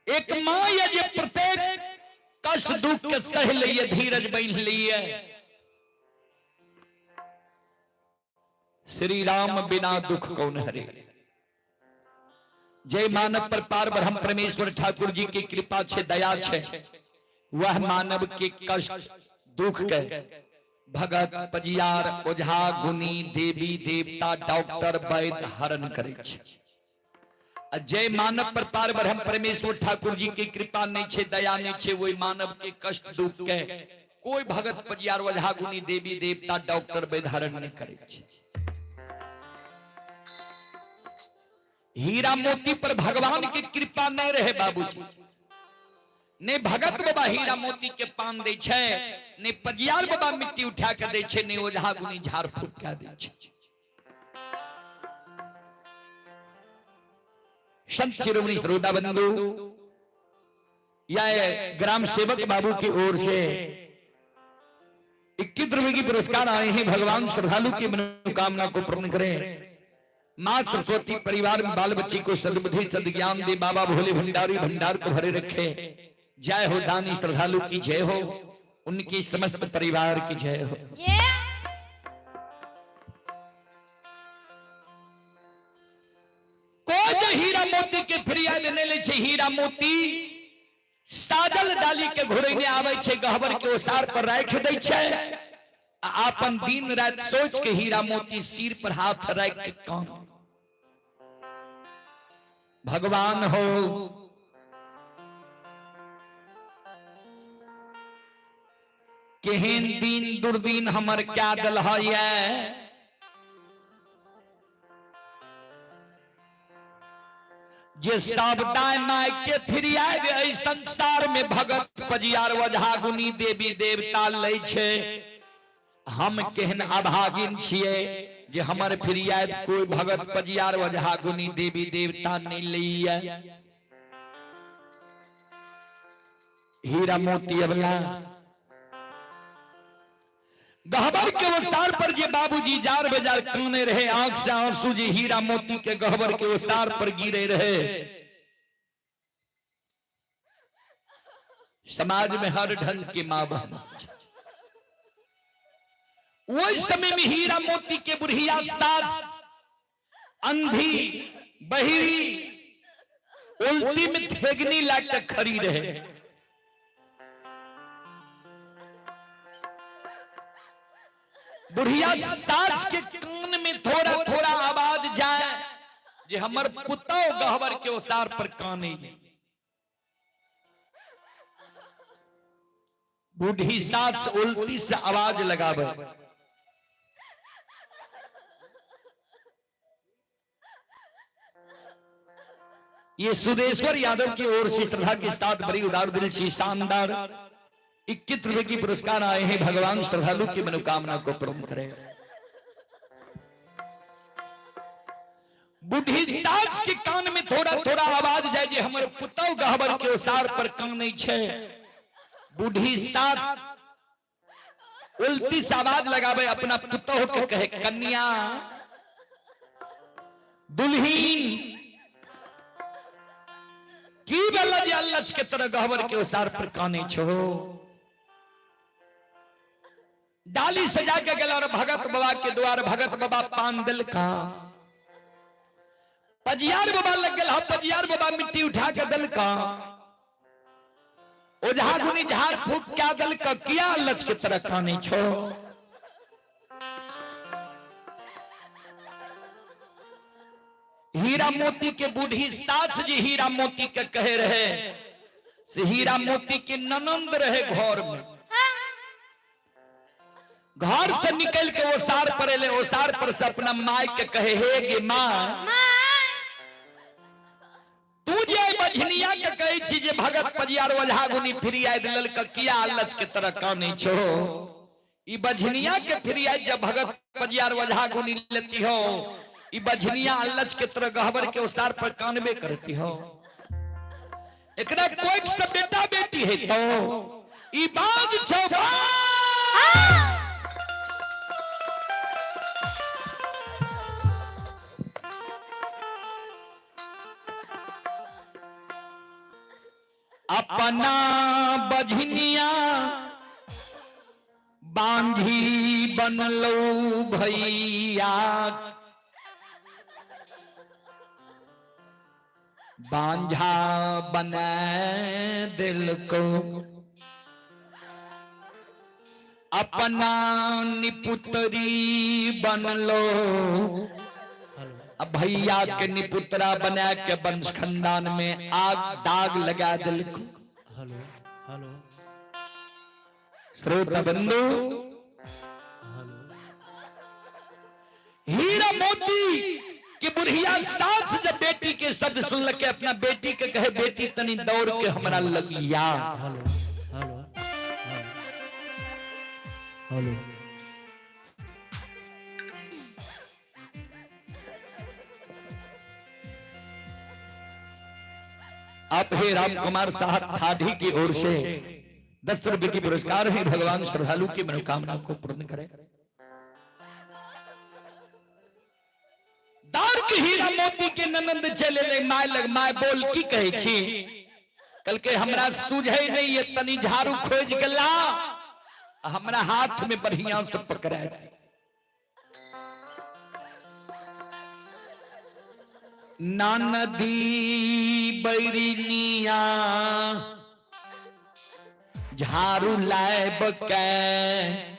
एक मां ये जे प्रत्येक कष्ट दुख के सह लिए, धीरज बन लिए। श्री राम बिना दुख कौन हरे। जय मानव पर पार ब्रह्म परमेश्वर ठाकुर जी की कृपा छे, दया छे। वह मानव के कष्ट दुख के भगत पजियार ओझा गुनी देवी देवता डॉक्टर वैद्य हरण करे छे। जय मानव पर पार ब्रह्म परमेश्वर ठाकुर जी की कृपा नहीं छे, दया नहीं छे। वही मानव के कष्ट दुख के कोई भगत पजियार ओझा गुनी देवी देवता डॉक्टर वैद्य हरण नहीं करे छे। हीरा मोती पर भगवान की कृपा नहीं रहे बाबूजी, ने भगत बाबा हीरा मोती के पान दे छे, ने पजियार बाबा मिट्टी उठा के दे छे, ने ओझा गुनी झाड़ फूक के दे छे। संत शिरोमणि श्रोता बंधु, यह ग्राम सेवक बाबू की ओर से 21 रुपए की पुरस्कार आए हैं। भगवान श्रद्धालु की मनोकामना को पूर्ण करें। मां सरस्वती परिवार में बाल बच्ची को सद्बुद्धि सद्ज्ञान दे। बाबा भोले भंडारी भंडार को भरे रखे। जय हो दानी श्रद्धालु की जय हो, उनकी समस्त परिवार की जय हो। कोई हीरा मोती के फिरिया देने ले छे। हीरा मोती साजल डाली के घोड़े में आवे छे, गहबर के ओसार पर राख दे छे। आपन दिन रात सोच के हीरा मोती सिर पर हाथ रख के काम भगवान हो। केहन दिन दुर्दिन हमर क्या दल है। जे सब माय के फिर आए संसार में भगत पजियार ओझा गुनी देवी देवता ले छे। हम केहन अभागिन छिए जे हमर फिर कोई भगत पजियार ओझा गुनी देवी देवता नहीं लिया। हीरा मोती अबला गहबर के ओसार पर जे बाबूजी जार बाजार काने रहे, आंख से आंसू जी हीरा मोती के गहबर के ओसार पर गिरे रहे। समाज में हर ढंग के मां बहन। वही समय में हीरा मोती के बुढ़िया सास अंधी बहिरी उल्टी में थेगनी लाकर खड़ी रहे। बुढ़िया सास के कान में थोड़ा थोड़ा आवाज जाए जे हमर पुतौ गहवर के ओसार पर काने। बूढ़ी सास उल्टी से आवाज लगावे। ये सुदेश्वर यादव की ओर से श्रद्धा के साथ बड़ी उदार दिल से शानदार 21 रुपए की पुरस्कार आए हैं। भगवान श्रद्धालु की मनोकामना को पूर्ण करें। बूढ़ी सास के कान में थोड़ा थोड़ा आवाज जाए जे हमर पुतौ गहबर के ओसार पर काने छे। बूढ़ी सास उल्टी से आवाज लगावे अपना पुतौ के कहे कन्या दुल्हीन की बल्ला जे अल्लच के तरह गहबर के ओसार पर काने छो। डाली सजा के गला और भगत बाबा के द्वार भगत बाबा पान दिल का पजियार बाबा लग गया। पजियार बाबा मिट्टी उठा के दल का ओझा गुनी झाड़ फूक क्या दल का किया अल्लच के तरह काने छो। हीरा मोती के बूढ़ी सास जी हीरा मोती के कहे रहे से हीरा मोती के ननंद रहे घर में। घर से निकल के वो सार पर ले वो सार पर से अपना माई के कहे हे गे माँ तू जे बझनिया के कहे छी जे भगत पजियार ओझा गुनी फिरी आय दिल का किया अल्लच के तरह काने छो। ई बझनिया के फिरी आय जब भगत पजियार ओझा गुनी लेती हो ई बझनिया अल्लच के तरह गहबर के ओसार पर कानबे करती हो। एकरा कोई सब बेटा बेटी है तो ई बाज छो। अपना बझनिया बांधी बनलो भैया बांझा बना दिल को अपना निपुत्री बन लो। अब भैया के निपुत्रा बना के वंश खानदान में आग दाग लगा दिल को। हेलो हेलो श्रोता बंधु हीरा मोती कि बुढ़िया सास जब बेटी के शब्द सुन के अपना बेटी के कहे बेटी तनी दौड़ के हमरा लगिया। हेलो हेलो हेलो आप हे राम कुमार साहब खादी की ओर से 10 रुपए की पुरस्कार है। भगवान श्रद्धालु की मनोकामना को पूर्ण करें। दार के हीरा मोती के ननंद चले ले माय लग माय बोल की कहे छी कल के हमरा सूझे नहीं ये तनी झाड़ू खोज गला हमरा हाथ में बढ़िया से पकड़ा। नानदी बैरिनिया झाड़ू लाए बकै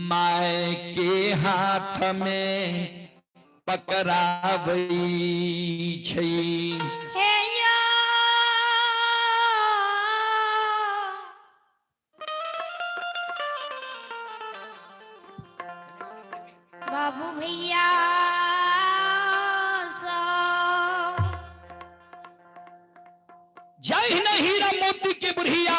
माय के हाथ में पकड़ाबै छै। हे यो बाबू भैया जय हिन हीरा मोती के बुढ़िया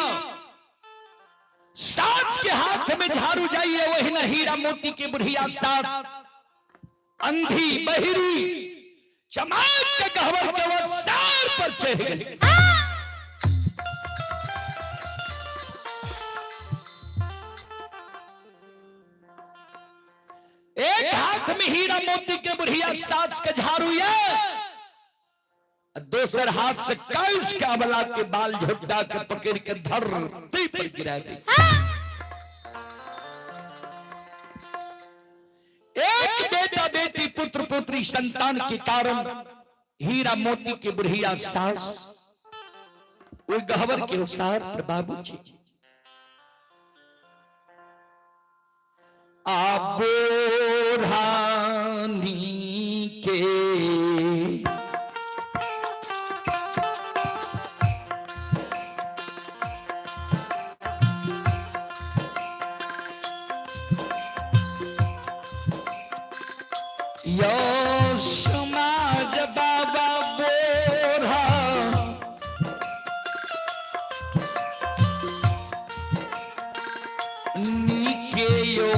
सास के हाथ में झाड़ू जाइए वही न हीरा मोती के बुढ़िया सास अंधी बहिरी चमाक के गहवर के वो सार पर चढ़ गई। एक हाथ में हीरा मोती के बुढ़िया सास के झाड़ू है दूसर हाथ से कैस के अबला के बाल झुटा के पकड़ के धरती पर गिरा दी। एक बेटा बेटी पुत्र पुत्री संतान के कारण हीरा मोती के बुढ़िया सास वो गहवर के ओसार पर बाबूजी आबोधानी के यो समाज बाबा बोरा नीके यो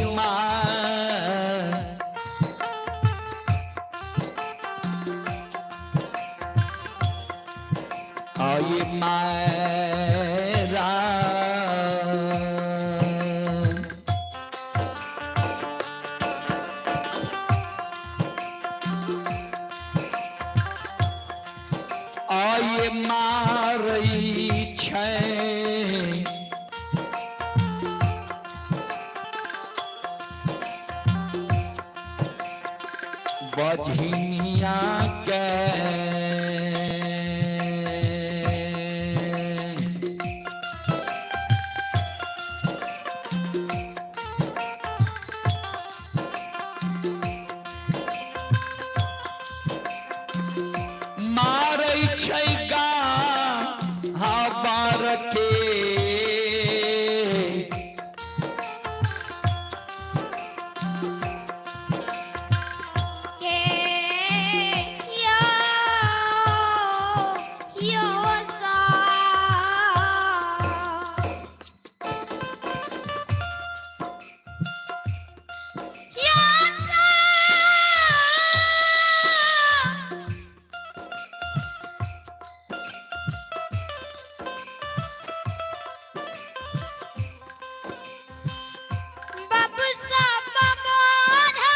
आये मायरा आये मारई छै बधिया के मारै छै गा हबार के के यो यो सा यो सा बाबू साहब बोधा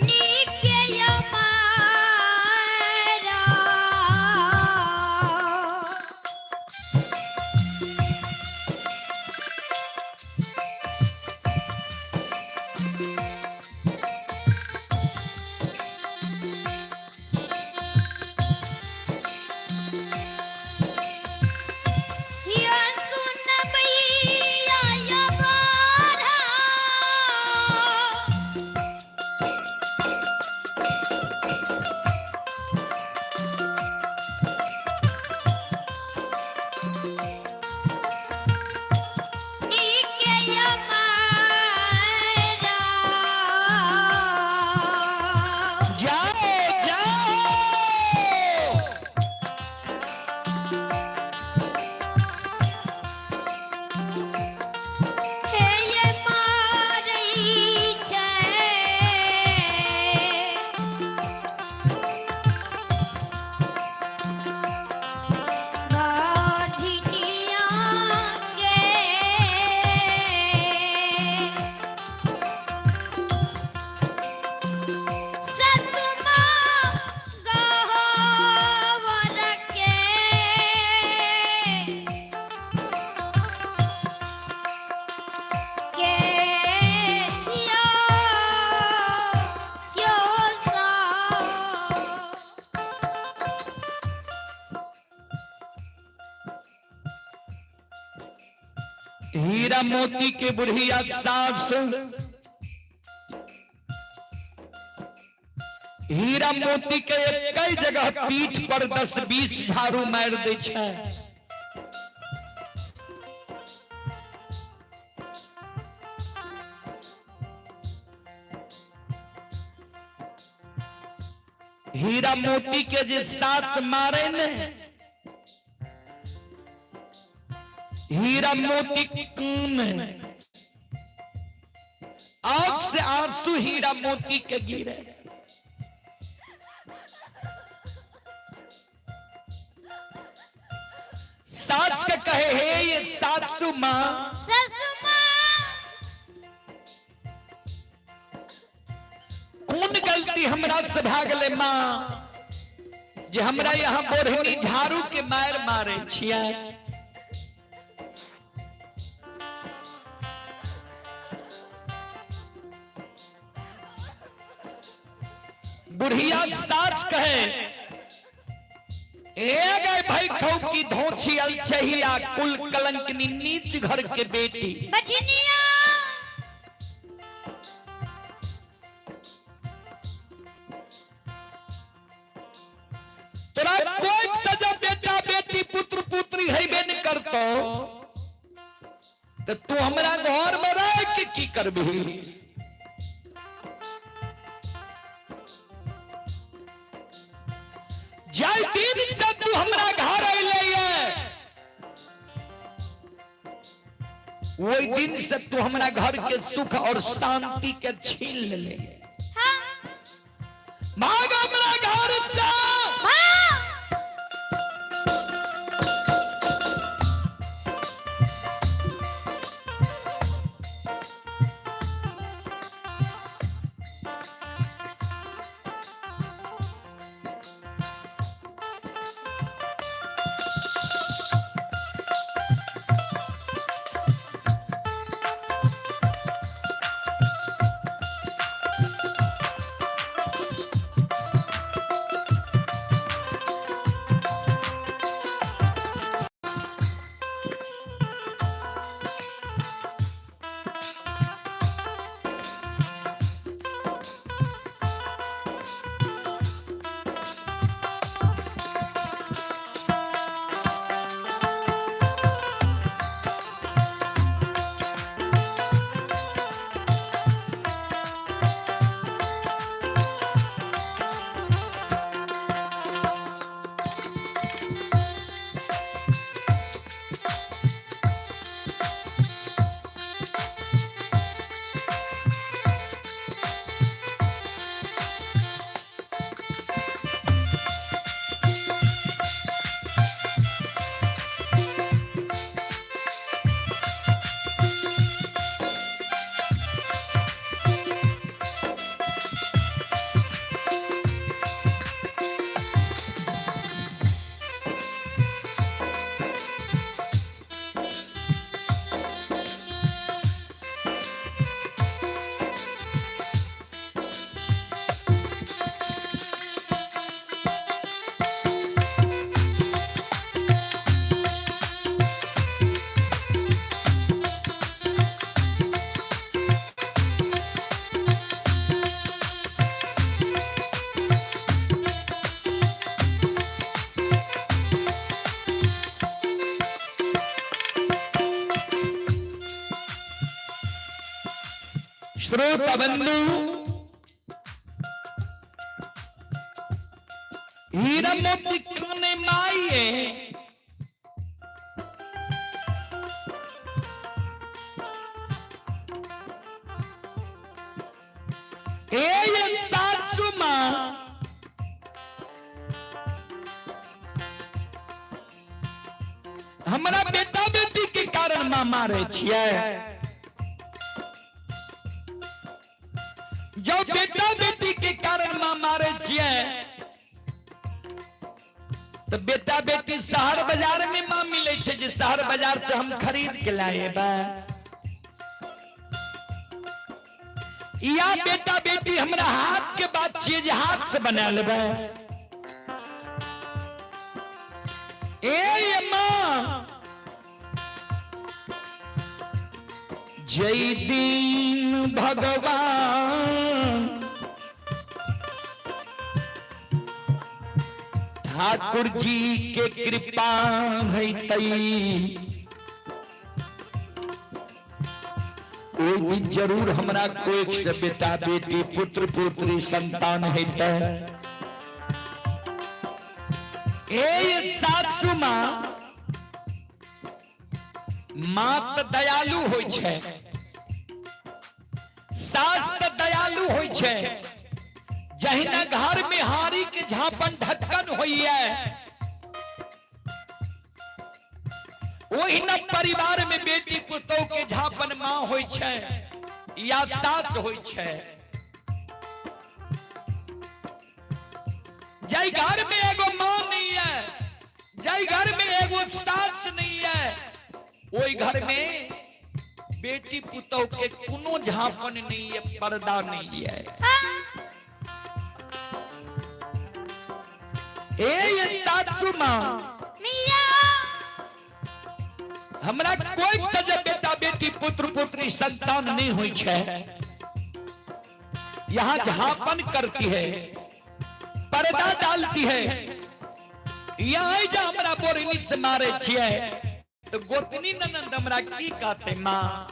नीके यो मारा यो सुन भैया यो बोधा नीके यो मारा जाओ जाओ हे ये मारई छै गाधिनिया के सतुमा गहवर के यो यो सा हीरा मोती के बुढ़िया सास हीरा मोती के कई जगह पीठ पर 10-20 झाड़ू मार दे छै हीरा मोती के जे साथ मारे ने हीरा मोती कौन आंख से आंसू हीरा मोती के गिरे सास के कहे हे ये सासू माँ ससुमा कौन गलती हमरा से भागले माँ जे हमरा यहाँ बोरहनी झाड़ू के मार मारे छिया बुढ़िया साच कहे ए गए भाई ठोक की धोची अलछहिया कुल कलंक नीच घर के बेटी बठनिया तोरा कोई सजा बेटा बेटी पुत्र पुत्री है बेन करतो तो तू हमरा घर में रह के की करबी जाय दिन से तू हमरा घर अइले वही दिन से तू हमरा घर के सुख और शांति के छीन ले भाग हमरा घर से श्रोता बंधु हीरा मोती कने माये ये सासु मां हमारा बेटा बेटी के कारण मां मारे छिए जो बेटा बेटी के कारण मां मारे छिए तो बेटा बेटी शहर बाजार में मां मिले छे जे शहर बाजार से हम खरीद के लाए बा या बेटा बेटी हमरा हाथ के बात छिए जे हाथ से बना लेबे ए मां जय दीन भगवान ठाकुर जी के कृपा भई कोई जरूर हमरा कोई से बेटा बेटी पुत्र पुत्री संतान है ए सासु मां मां तो दयालु होय छे सास तो दयालु होय छे जहिना घर में हारी के झापन ढक्कन होइए ओहिना परिवार में बेटी पुतोह के झापन मां होय छे या सास होय छे जय घर में एगो मां नहीं है जय घर में एगो सास नहीं है ओई घर में बेटी पुतोह के कोनो झापन नहीं है पर्दा नहीं है ये सासू माँ मिया हमरा कोई सजे बेटा बेटी पुत्र पुत्री संतान नहीं हुई है। यहाँ झापन करती है, पर्दा डालती है। यहाँ जा हमरा बोरनी से मारे छिए तो गोतनी ननद हमरा की कहते माँ।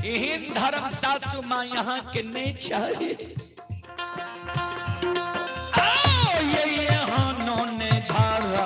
एहन धर्म सासू माँ यहाँ के नहीं चाहिए। आओ ये यहाँ नौने धारा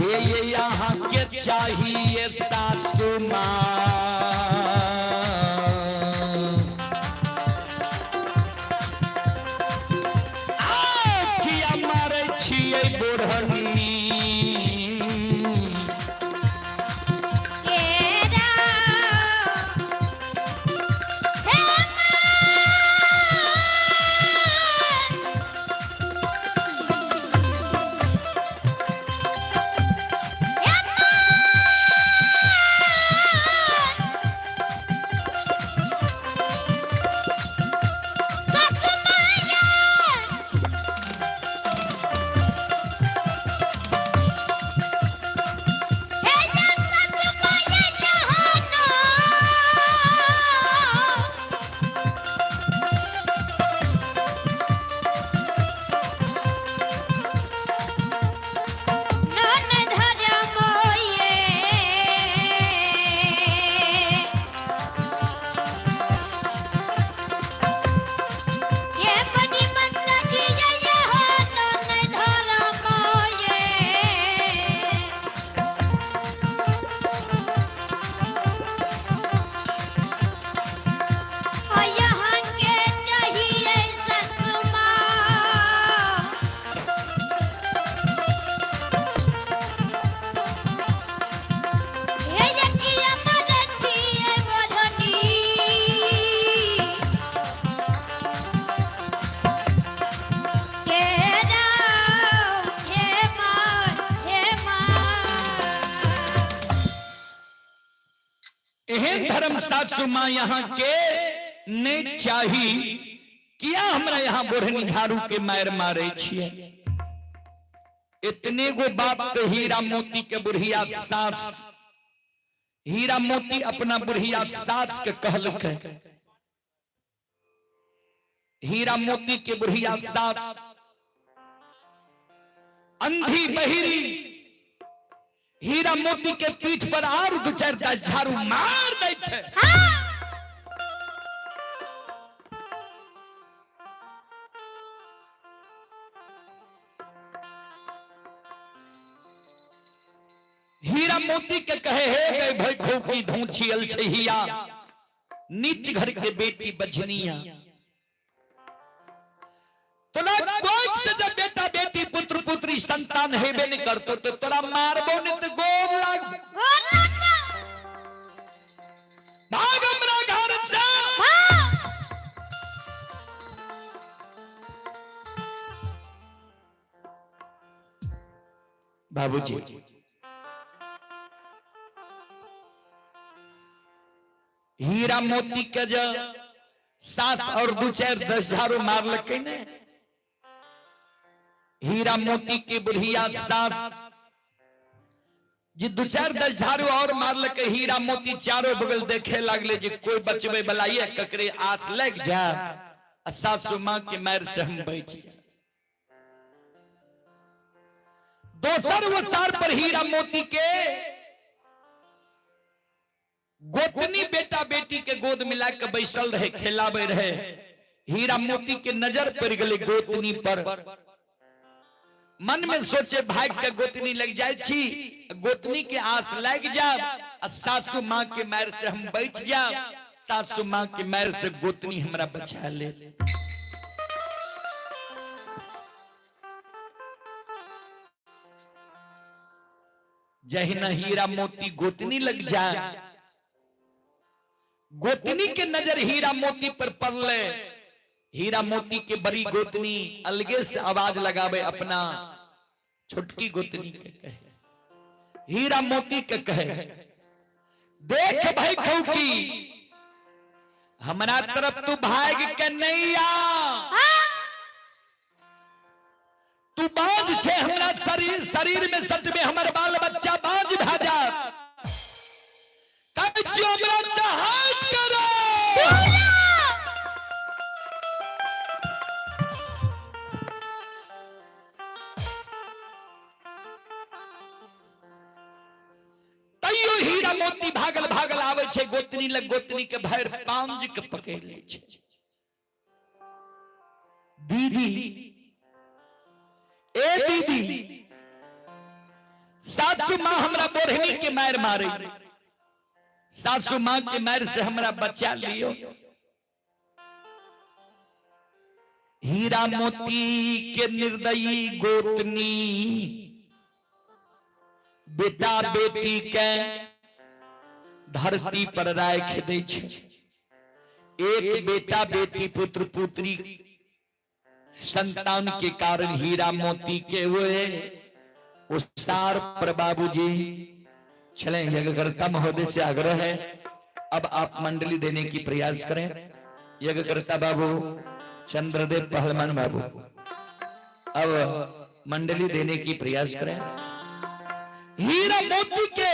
ये यहाँ के चाहिए सासू माँ। किया मारे छिए बुढ़नी सासू माँ यहाँ के ने चाही किया हमरा यहाँ बोरहनी झाड़ू के मार मारे छिए। इतने गो बाप तो हीरा मोती के बुढ़िया सास, हीरा मोती अपना बुढ़िया सास के कहलक है। हीरा मोती के बुढ़िया सास अंधी बहिरी हीरा मोती के पीठ पर और दो चार झाड़ू मार दे छे। हीरा मोती के कहे हे गए भाई खोखी धूचियल छहिया नीच घर के बेटी बजनिया। तो ना कोई से जब बेटा बेटी पुत्र पुत्री संतान हेबे नहीं करतो तो तोरा मारबो नहीं तो गोर लाग भाग हमरा घर से। बाबूजी हीरा मोती के जो सास और दो चार 10 झाड़ू मार लके ने। हीरा मोती की बुढ़िया सास जी 2 4 10 झाड़ू और मार लके हीरा मोती चारों बगल देखे लगले जी कोई बचबे बलाइए ककरे आस लग जा। सासू मां के मार से हम बैठ जा। दोसर वसार पर हीरा मोती के गोतनी बेटा बेटी के गोद मिला के बैसल रहे खेलावे रहे। हीरा मोती के नजर पड़ गए गोतनी पर। मन में सोचे भाग के गोतनी लग जाए छी, गोतनी के आस लग जा, सासू माँ के मार से हम बच जा, सासू माँ के मार से गोतनी हमरा बचा ले। जहिना हीरा मोती गोतनी लग जाए, गोतनी के नजर हीरा मोती पर पड़ले। हीरा मोती के बड़ी गोतनी अलगे से आवाज लगावे अपना छोटकी गोतनी के कहे, हीरा मोती के कहे, देख भाई खौकी हमारा तरफ तू भाग के नहीं आ, तू बांध छे हमरा शरीर में सच में हमारे बाल बच्चा बांध भाजा, कच्चो हमरा से हाथ करो। तैयो हीरा मोती भागल भागल आवे छे गोतनी लग, गोतनी के भैर पांज के पकड़ ले छे। दीदी ए दीदी, सासू माँ हमरा बोरहनी के मार मारे, सासू माँ के मार से हमरा बचा लियो। हीरा मोती के निर्दयी गोतनी बेटा बेटी के धरती पर राख दे छे। एक बेटा बेटी पुत्र पुत्री संतान के कारण हीरा मोती के हुए उस सार पर बाबूजी चले। यज्ञकर्ता महोदय से आग्रह है, अब आप मंडली देने की प्रयास करें। यज्ञकर्ता बाबू चंद्रदेव पहलवान बाबू अब मंडली देने की प्रयास करें। हीरा मोती के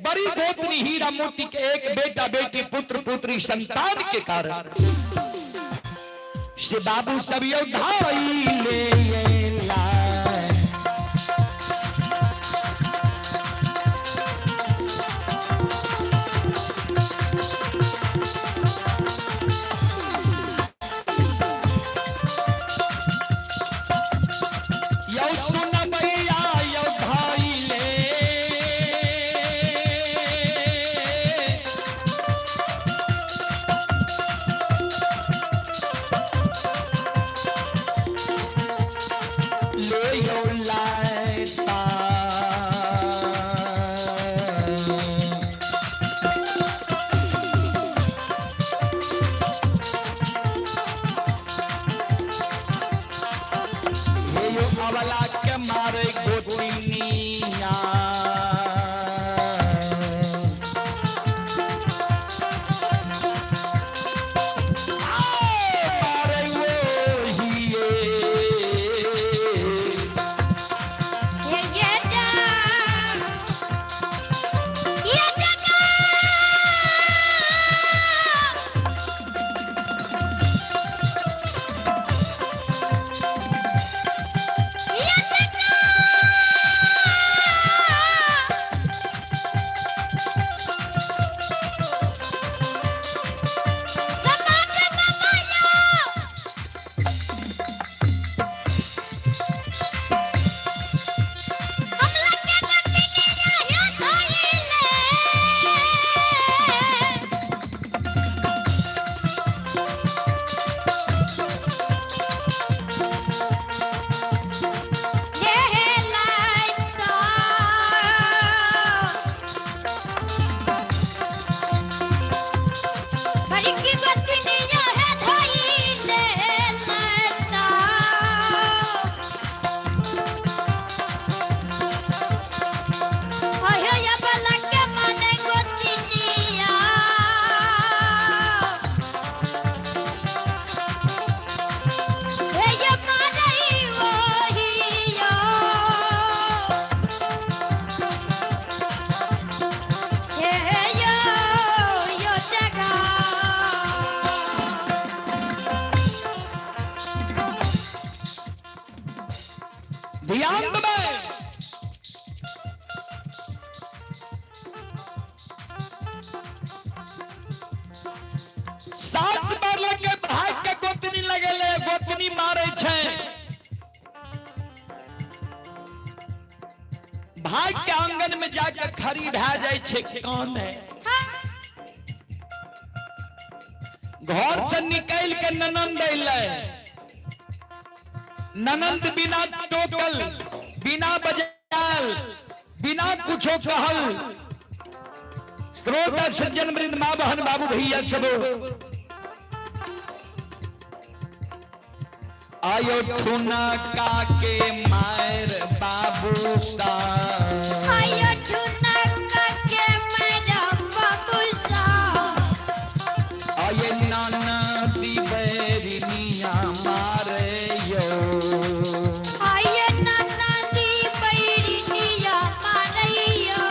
बड़ी गोतनी हीरा मोती के एक बेटा बेटी पुत्र पुत्री संतान के कारण से बाबू सब योद्धाई ले लाए। यो सुन भैया योद्धाई ले, मारे गोतनिया मारे वो हिये ध्यान में सात बार लगे भाग के गोतनी भाग के आंगन में जाकर खड़ी भै जाए छे कौन है। घर से निकल के ननंद अइले, ननंद बिना टोकल, बिना बजाल, बिना कुछो कहल, श्रोता सज्जन वृंद, मां बहन बाबू भैया सब आयो ठुना का के मायर बाबू सा, आयो ठुना का के मेरा बाबू सा, आये नाना दी बैरिनिया मारे यो, आयो नाना दी बैरिनिया मारे यो,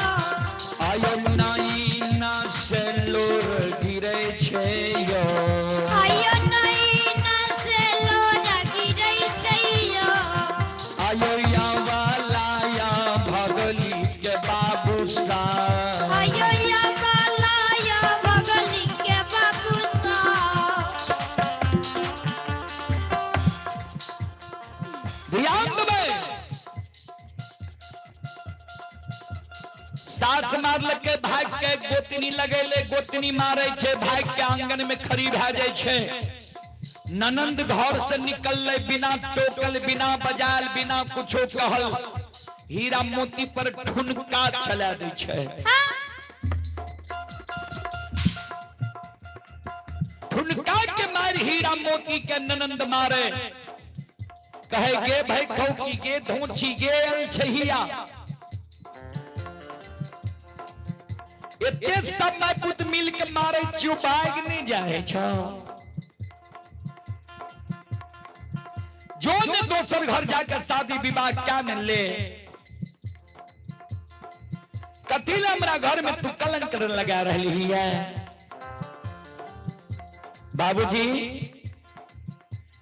आयो नाई ना सेलोर गिरे छे यो, आयो नाई ना सेलोर गिरे छे यो, आयो या वाला या भगली के बाबू सा, आयो या वाला या भगली के बाबू सा। ध्यान दे, सास मारल के भाग के गोतनी लगेले, गोतनी मारे छे, भाग के आंगन में खड़ी भै जाय छे। ननंद घर से निकलले बिना टोकल, बिना बजाल, बिना कुछो कहल, हीरा मोती पर ठुनका चला दै छे। ठुनका के मार हीरा मोती के ननंद मारे, कहे गे भाई खौकी गे धोची गे छहिया, एते सब माय पुत मिल के मारे छियो, बाग नहीं जाए छो। जो ने दोसर घर जाकर शादी विवाह क्या न ले, कथिला हमरा घर में तू कलंक कर लगा रही है। बाबूजी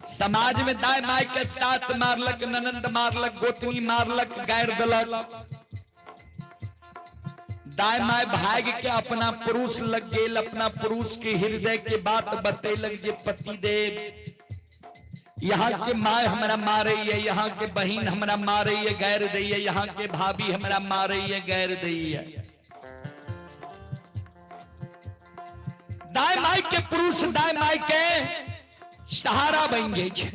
समाज में दाय माय के साथ मारलक, ननंद मारलक, गोतनी मारलक, गायर दलक, दाय माय भाग के अपना पुरुष लग गेल, अपना पुरुष के हृदय के बात बतेलक जे पति देव यहाँ के माय हमरा मारे, यहाँ के बहिन हमरा मारे, गैर दैये, यहाँ के भाभी हमरा मारे, गैर दैये। दाय माय के पुरुष दाय माय के सहारा बन गए छे,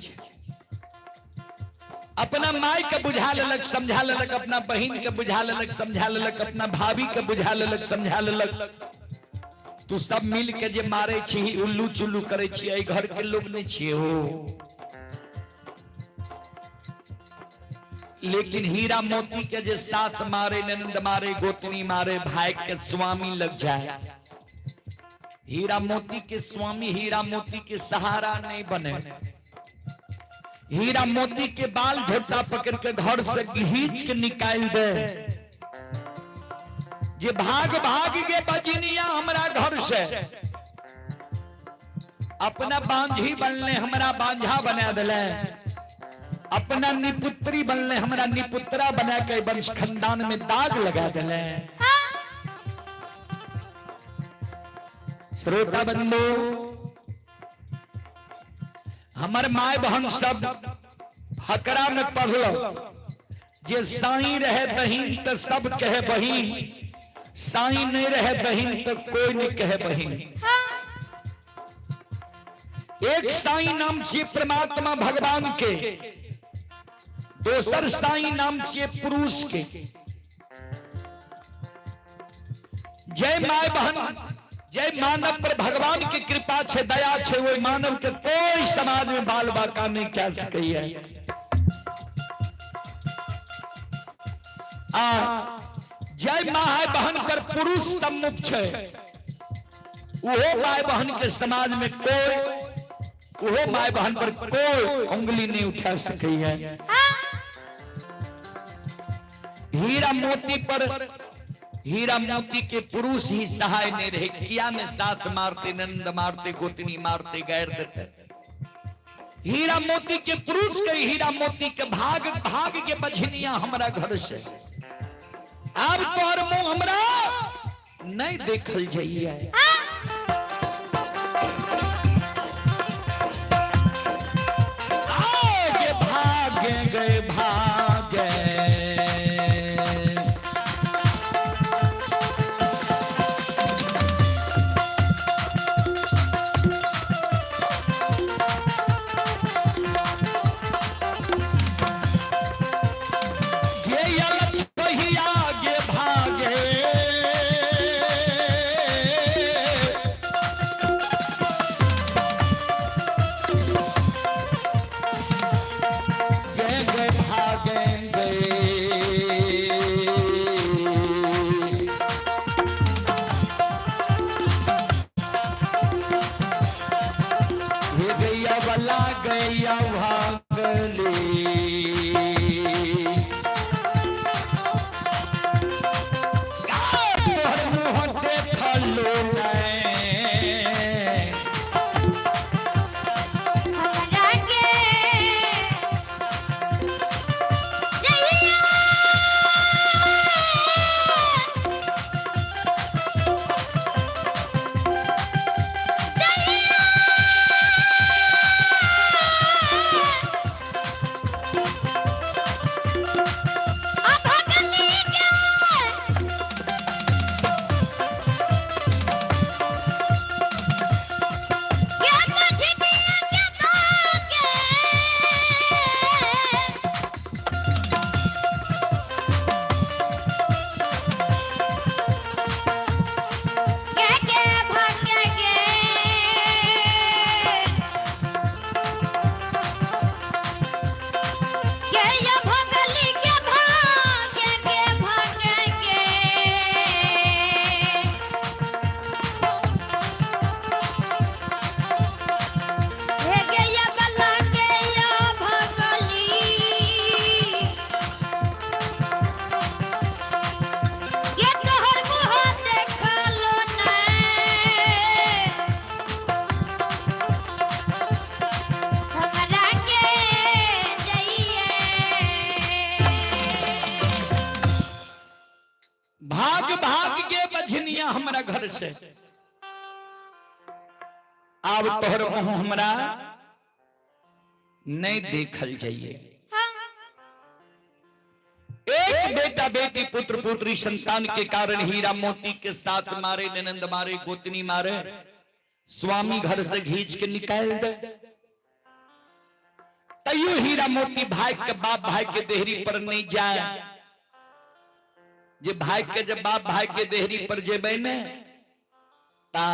अपना माय के बुझा लेलक, समझा लेलक, अपना बहिन के बुझा लेलक, समझा लेलक, अपना भाभी के बुझा लेलक, समझा लेलक। तू सब मिल के जे मारे छी, उल्लू चुल्लू करे छी, एहि घर के लोग नहीं छिए हो। लेकिन हीरा मोती के जे सास मारे, ननंद मारे, गोतनी मारे, भाई के स्वामी लग जाए, हीरा मोती के स्वामी, हीरा मोती के सहारा नहीं बने, हीरा मोती के बाल झोटा पकड़ के घर से घींच के निकाल दे, जे भाग भाग के बजनिया हमरा घर से, अपना बांझी बनले हमरा बांझा बना दिले, अपना निपुत्री बनले हमरा निपुत्रा बना के वंश खानदान में दाग लगा दिले। श्रोता बंधु, हमर माय बहन सब फकरा में पढ़लो, जे साई रहे बहिन तो सब कहे बहिन, साई नहीं रहे बहिन तो कोई नहीं कहे बहिन। एक साई नाम छे परमात्मा भगवान के, दोसर साई नाम छे पुरुष के। जय माय बहन, जय मानव पर भगवान की कृपा छे, दया छे, वो मानव के कोई समाज में बाल बाका नहीं कह सके है। जय माय बहन पर पुरुष सम्मुख छे, वो माय बहन के समाज में कोई, वो माय बहन पर कोई उंगली नहीं उठा सके है। हीरा मोती पर, हीरा मोती के पुरुष ही सहाय नहीं रहे, किया में सास मारते, नंद मारते, गोतनी मारते, गैर देते। हीरा मोती के पुरुष के, हीरा मोती के भाग भाग के बझनिया हमरा घर से, अब तोहर मुंह हमरा नहीं देखल जाइए। आगे भागे गए भागे, घर से आब तोहर मुंह हमरा नहीं देखल जाइए। एक बेटा बेटी पुत्र पुत्री संतान के कारण हीरा मोती के साथ मारे, ननंद मारे, गोतनी मारे, स्वामी घर से खींच के निकाल दे। तैयो हीरा मोती भाई के बाप भाई के देहरी पर नहीं जाए। जे भाई के जब बाप भाई के देहरी पर जेबे ने ता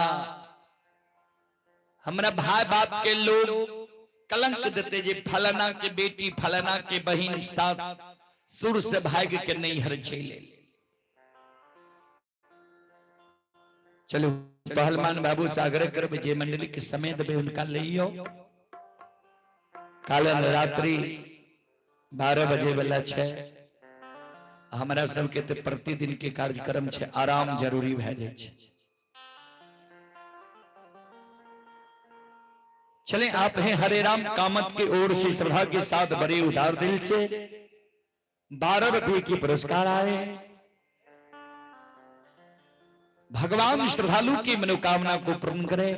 हमरा भाई बाप के लोग कलंक देते, जे फलाना के बेटी फलाना के बहन साथ सुर से भाग के नहीं हर चले। चलो पहलवान बाबू सागर कर विजय मंडली के समय दबे उनका लियो। काल रात्रि 12 बजे वाला छे। हमारा सबके ते प्रतिदिन के कार्यक्रम छे, आराम जरूरी भे जाए छे। चले आप हैं हरे राम कामत की ओर से श्रद्धा के साथ बड़े उदार दिल से 12 रुपये की पुरस्कार आए। भगवान श्रद्धालु की मनोकामना को पूर्ण करे।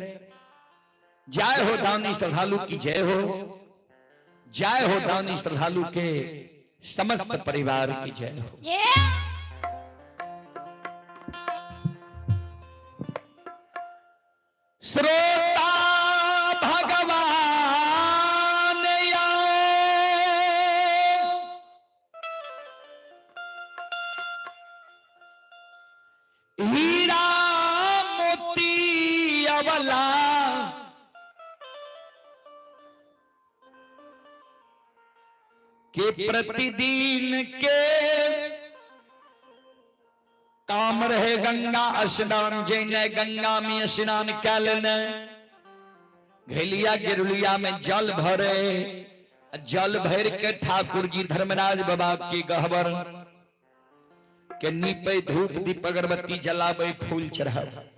जय हो दानी श्रद्धालु की जय हो, जय हो दानी श्रद्धालु के समस्त परिवार की जय हो। श्रोता के प्रतिदिन के काम रहे गंगा स्नान, जैने गंगा में स्नान कैलने घेलिया गिरुलिया में जल भरे, जल भर के ठाकुर जी धर्मराज बाबा के गहबर के नीपे धूप दीप अगरबत्ती जलावे, फूल चढ़ावे।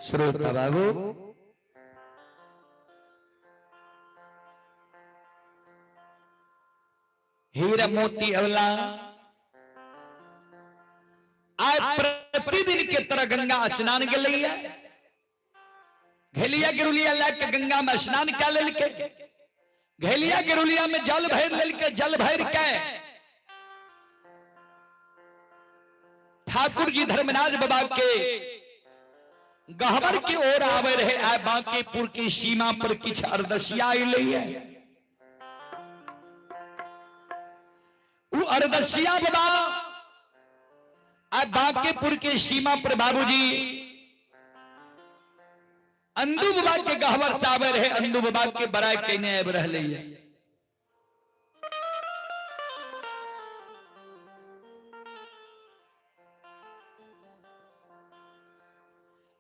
श्रोता बाबू हीरा मोती अवला आज प्रतिदिन के तरह गंगा स्नान के लिए घेलिया गिरुलिया लाके गंगा में स्नान कर लेके, घेलिया गिरुलिया में जल भर लेके, जल भर के ठाकुर जी धर्मराज बाबा के गहबर की ओर आवे रहे। आ बांकीपुर की सीमा पर किछ अरदसिया आई है। वो अरदसिया बाबा आ बांकीपुर की सीमा पर बाबूजी अंदू बाबा के गहबर से आवे रहे। अंदू बाबा के बराय कहने आवे रहे।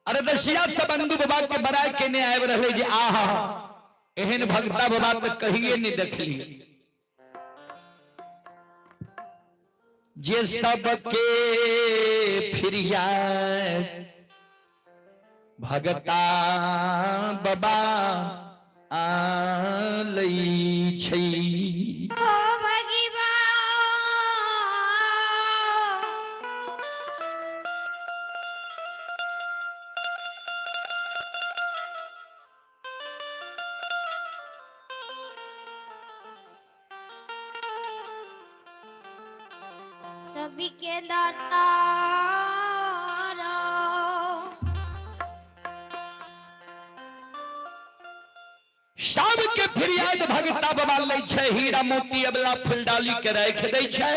अरदसिया सब अंदू बाबा के बराय कहने आवे रहे जे आहा एहन भक्ता बाबा तो कहिए नहीं देखली, जे सबके फिरिया भगता बाबा आलई छै। सभी के दाता सब के फिरियाद भगता बाबा लै छै। हीरा मोती अबला फूल डाली के राख दै छै।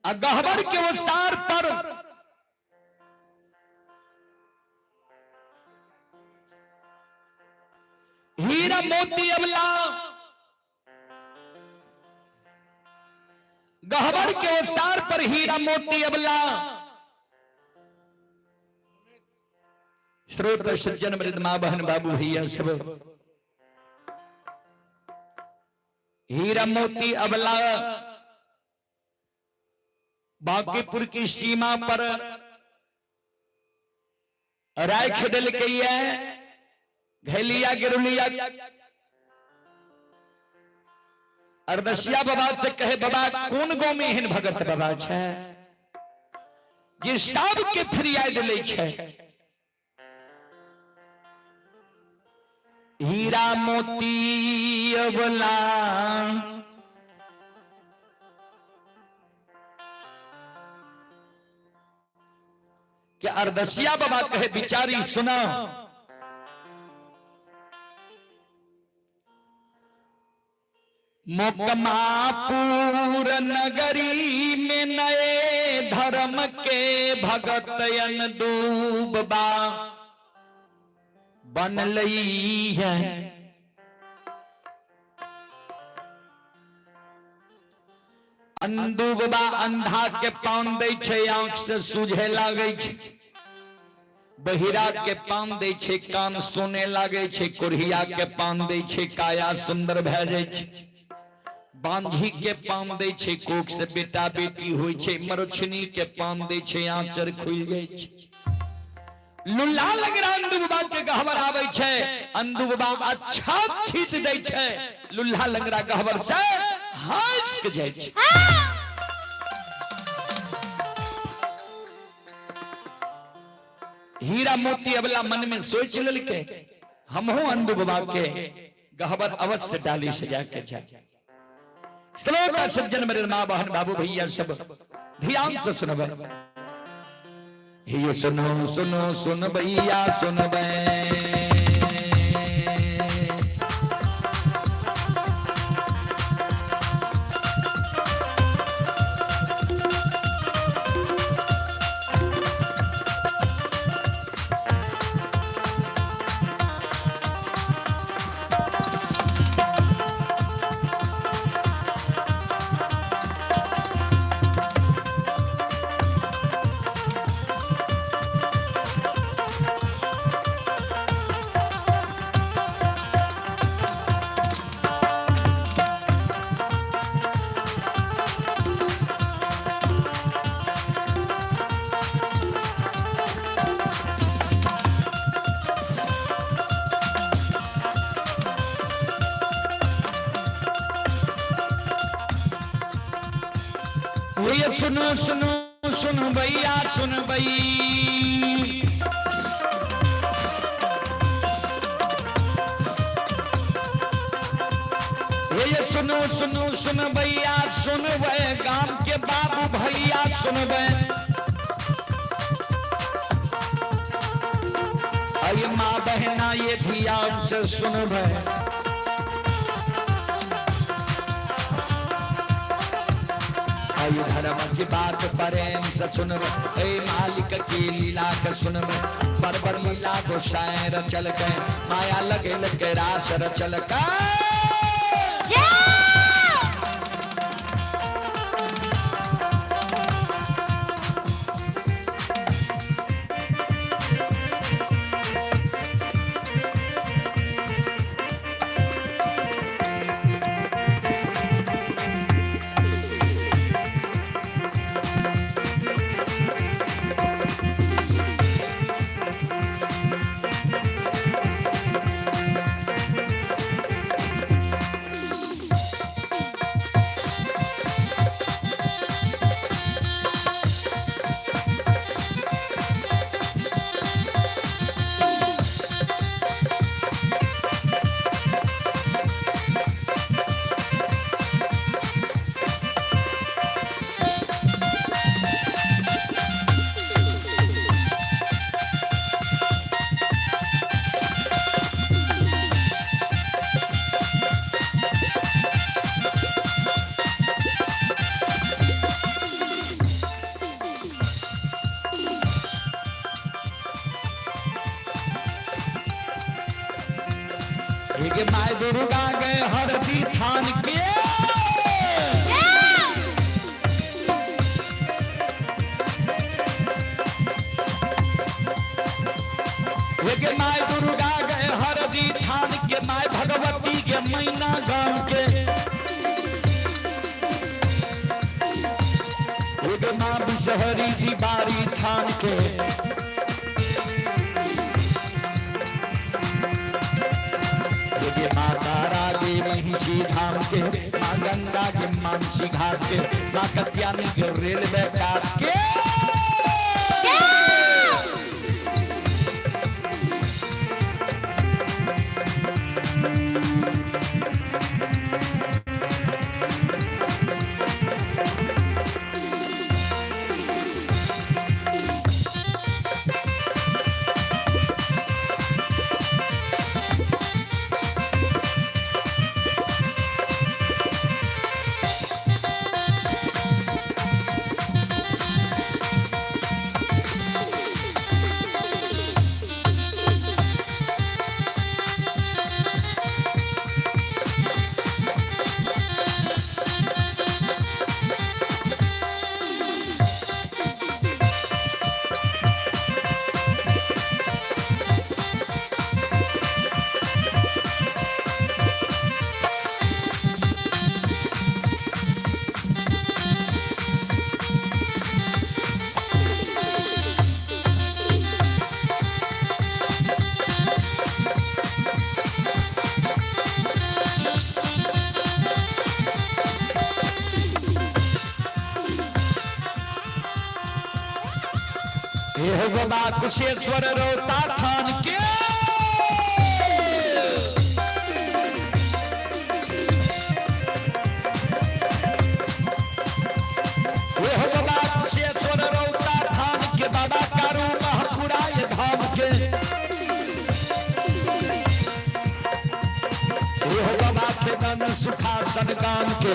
आ गहबर के ओसार पर हीरा मोती अबला गहबर के ओसार पर हीरा मोती अबला श्रोत सज्जन मृद मां बहन बाबू भैया सब हीरा मोती अबला बांकीपुर की सीमा पर राय खेदल के घैलिया गिरुलिया अरदसिया बाबा से कहे बाबा कौन गांव में एहन भगत बाबा छे जे सब के फरियाद ले छे। हीरा मोती अबला कि अरदसिया बाबा कहे बिचारी सुना मोकमापुर नगरी में नए धर्म के भगतयन दूबा बन लई है। अंदूबा अंधा के पान दे छे आंख से सूझे लागे छे, बहिरा के पान दे छे कान सुने लागे छे, कुरहिया के पान दे छे काया सुंदर भै जाय छे, बांझी के पान दे छे कोख से बेटा बेटी होय छे, मरुछनी के पान दे छे आंचर खुल जाय छे। लुल्ला लगरा अंदुबा के गहवर आवे छे, अंदुबा अच्छा छीट दे छे, लुल्ला लगरा गहवर से हंस के जाय छे। हीरा मोती अबला मन में सोच ललके हमहू अंदुबा के गहवर अवश्य डाली सजा के जाए। श्लोक सज्जन मेरे मां बहन बाबू भैया सब ध्यान से सुनबे। ये सुनो सुनो सुन भैया सुनबे, ये सुनो सुनो सुन भैया सुन भई, ये सुनो सुनो सुन भैया सुन वे गांव के बाबू भैया सुन वे। अरे माँ बहना ये ध्यान से सुन वे, धर्म की बात प्रेम से सुन ए मालिक की लीला के सुन बरबर लीला गोसाए रचल के माया लगे लगे रास रचल का। माय दुर्गा गए हरदी थान के, के माय दुर्गा गए हरदी थान के माय भगवती के मैना गान के एक माँ बिषहरी दीवारी थान के ये माँ तारा के महिषी धाम के माँ गंगा के मानसी घाट के माँ कत्यानी के रेलवे काट के बाबा कुशेश्वर रोता थान के बाबा कुशेश्वर रोता थान के बाबा कारू महपुरा ये धाम के बाबा के नन सुखासन गान के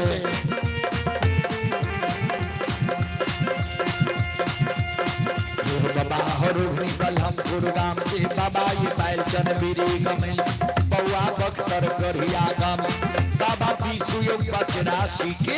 बाबा हरुणी बलहमपुर गाम के बाबा ये पायचन बीरी गमे बउआ बख्तर करिया गम बाबा पीसु योग बचरासी के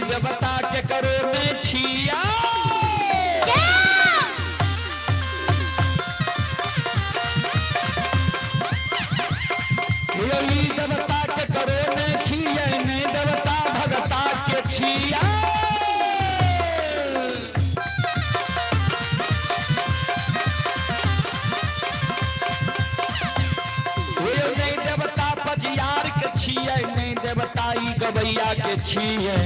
देवता के करो में छिया देवता के करो में छिया नहीं देवता भगता के छिया नहीं देवता बजियार के छिया नहीं देवता गवैया के छिए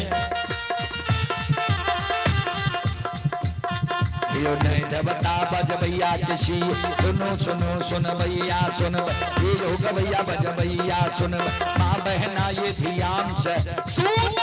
नहीं देवता बजबैया के छी सुनो सुनो सुन भैया सुन ये हो गवैया बजबैया सुन माँ बहना ये ध्यान से सुन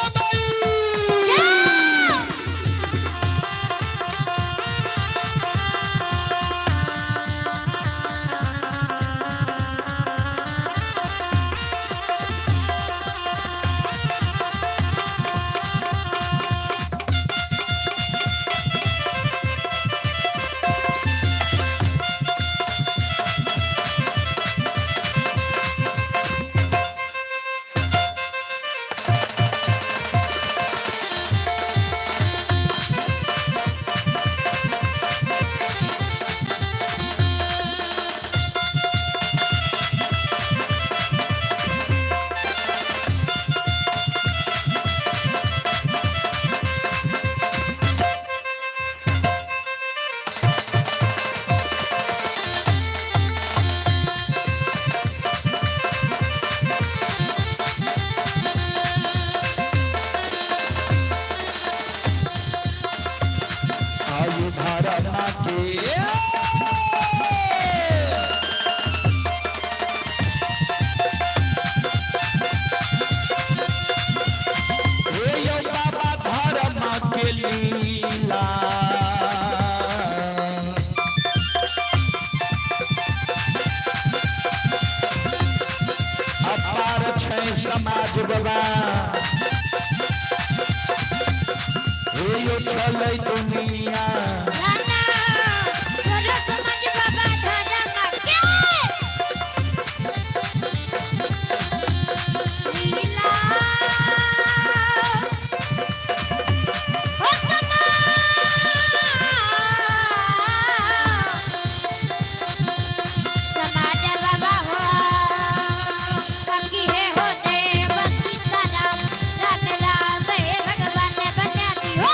बाबा हे यो चले दुनिया लाना छोरो समाज बाबा धर्म के लीला हो समाज बाबा हो बाकी है हो देव सीताराम राम राम हे भगवान बन्यासी हो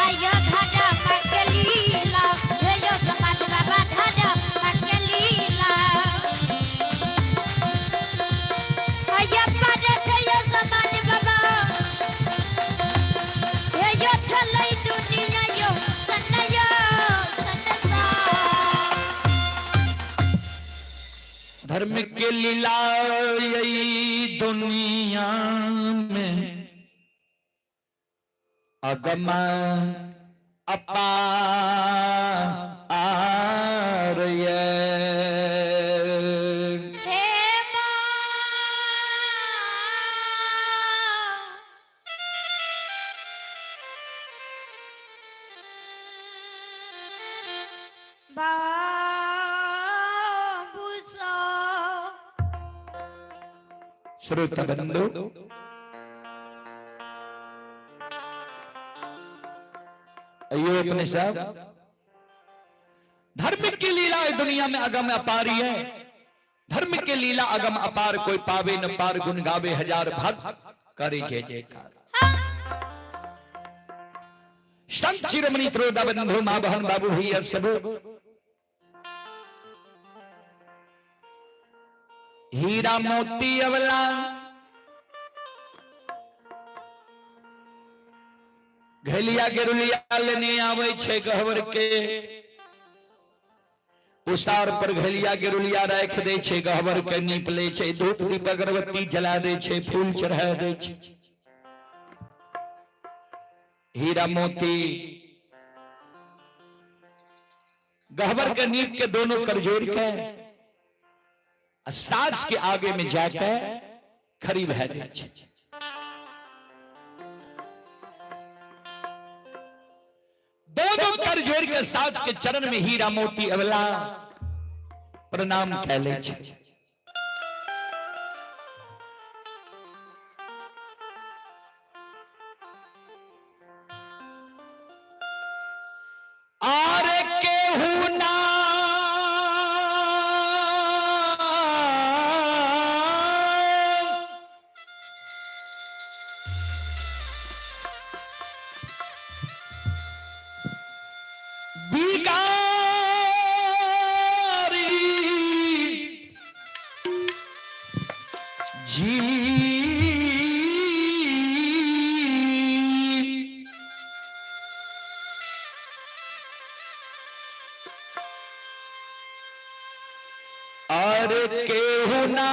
आयो धर्म के लीला हे यो समाज बाबा धर्म के लीला आयो पारे थे यो समाज बाबा हे यो चलै दुनिया यो सन्नयो सन्नसा धर्म के लीला यही दुनिया में अगम अपार ये हे बाबू सो श्रोता बंधु अयो अपने साहब धर्म की लीला इस दुनिया में अगम अपारी है धर्म की लीला अगम अपार कोई पावे न पार गुण गावे हजार भक्त करे जय जयकार संत शिरोमणि त्रोदा बंधु मां बहन बाबू भैया सब हीरा मोती अवला घलिया गेरुलिया लेने आवे छे गहवर के उसार पर घलिया गेरुलिया रख दे छे गहवर के नीप ले छे धूप दीप अगरबत्ती जला दे छे फूल चढ़ा दे छे हीरा मोती गहवर के नीप के दोनों कर जोड़ के साज के आगे में जाकर खड़ी बह दे छे दोनों कर जोड़ के साज के चरण में हीरा मोती अवला प्रणाम कैले छे आरे केहू ना और केहू ना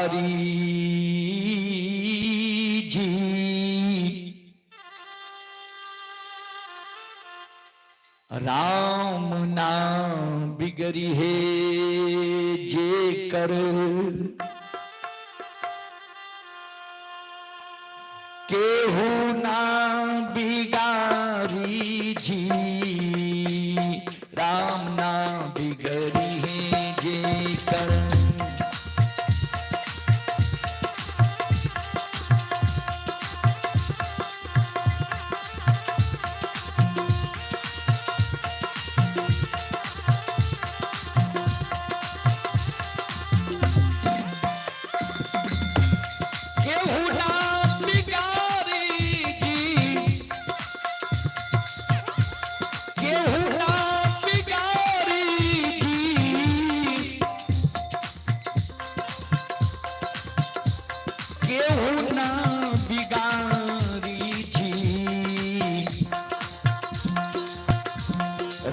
बिगारी जी राम नाम बिगड़ी है जे कर केहू ना बिगारी जी राम ना बिगड़ी है जे कर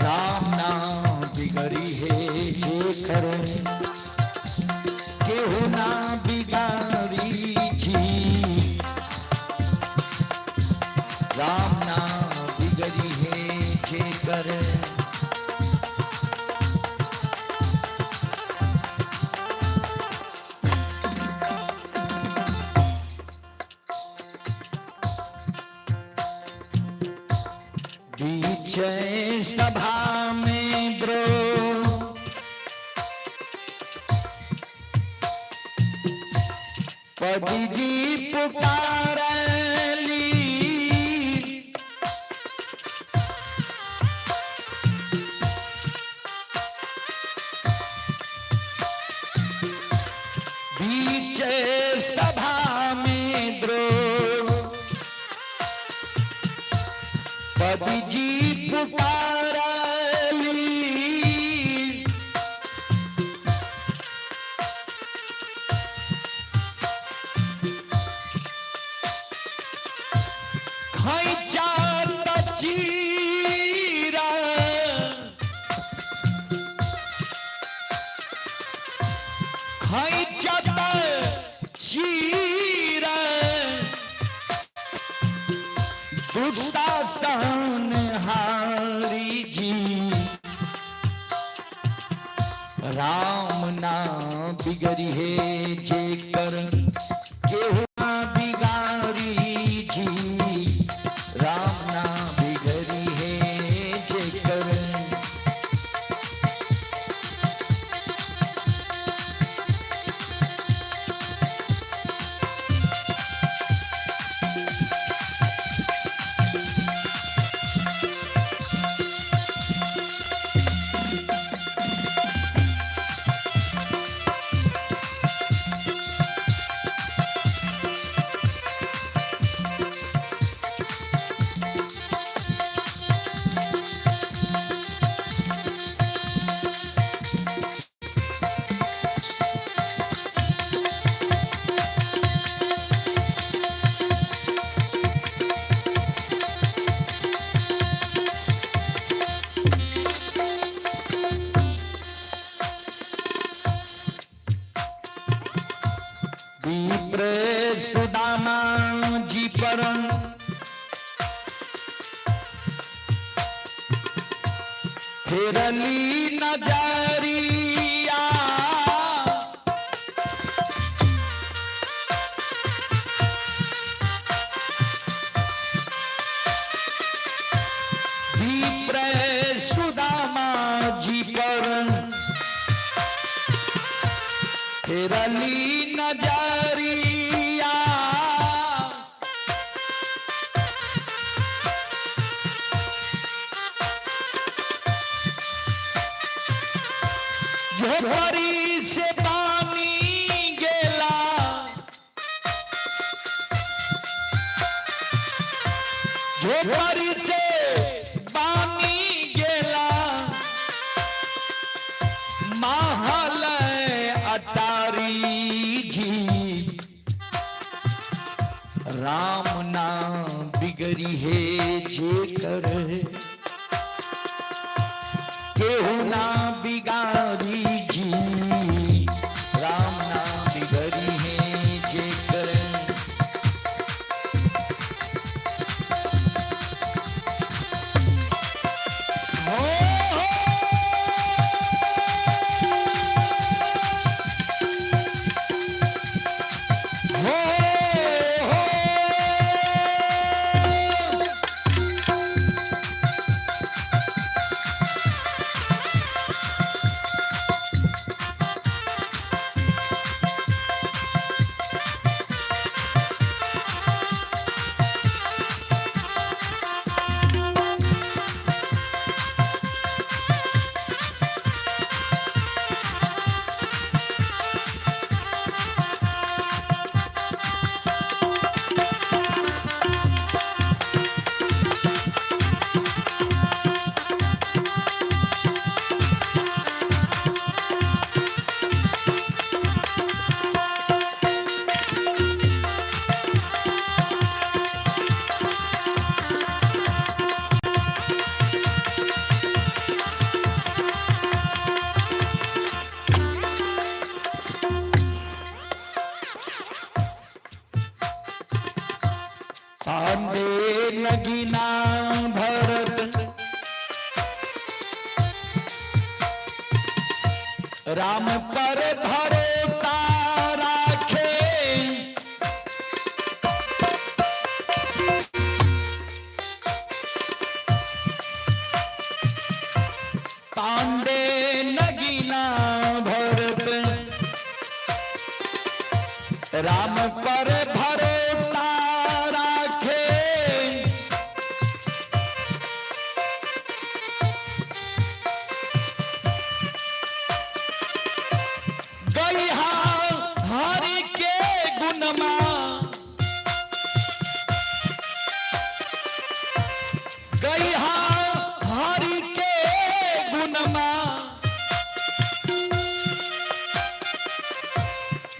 राम नाम बिगड़ी है जे कर केहू ना बिगाड़ी जी पति जी पुकारली बीच सभा में द्रौपदी जी पुकारली दुशासन हारी जी राम ना बिगड़ी है जेकर केहू ना बिगाड़ी जी राम ना बिगड़ी है जेकर विप्र सुदामा जी पर फेरली नजरिया विप्र सुदामा जी पर फेरली नजरिया झोपड़ी से पानी गेला झोपड़ी से पानी गेला महल अटारी जी राम ना बिगड़ी है जेकर केहू ना बिगाड़ी जी राम ना बिगड़ी है जेकर पांडे नगीना भरत राम पर भरोसा राखे पांडे नगीना भरत राम पर भरोसा राखे गई हरि के गुणमा गई हरि के गुणमा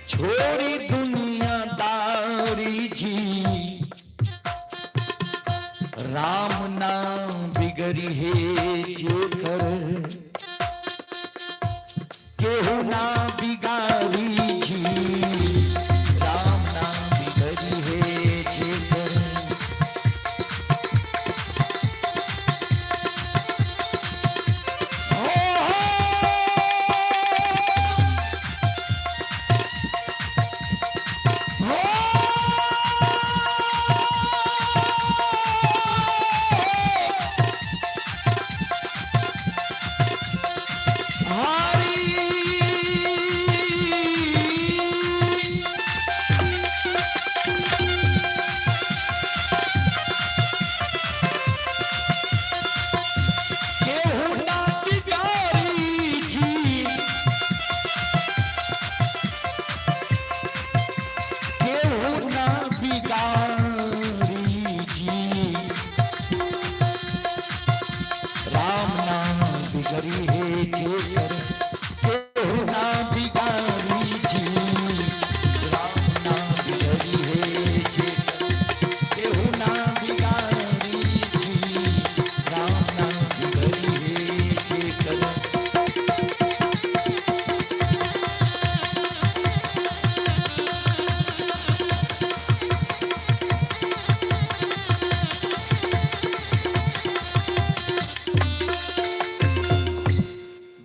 छोड़ी दुनियादारी जी राम नाम बिगड़ी है जेकर केहू ना बिगाड़ी जी राम नाम बिगड़ी है जेकर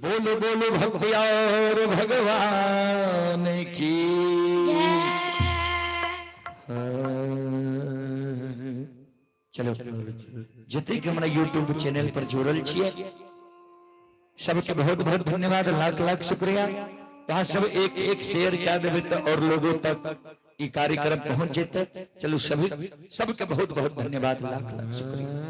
बोलो बोलो भगवान भगवान की चलो जितने के हमारा यूट्यूब चैनल पर जुड़ल छिए सबके बहुत बहुत धन्यवाद लाख लाख शुक्रिया यहाँ सब एक एक शेयर क्या देवे तो और लोगों तक ये कार्यक्रम पहुंच जेते चलो सभी सबके बहुत बहुत धन्यवाद लाख लाख शुक्रिया।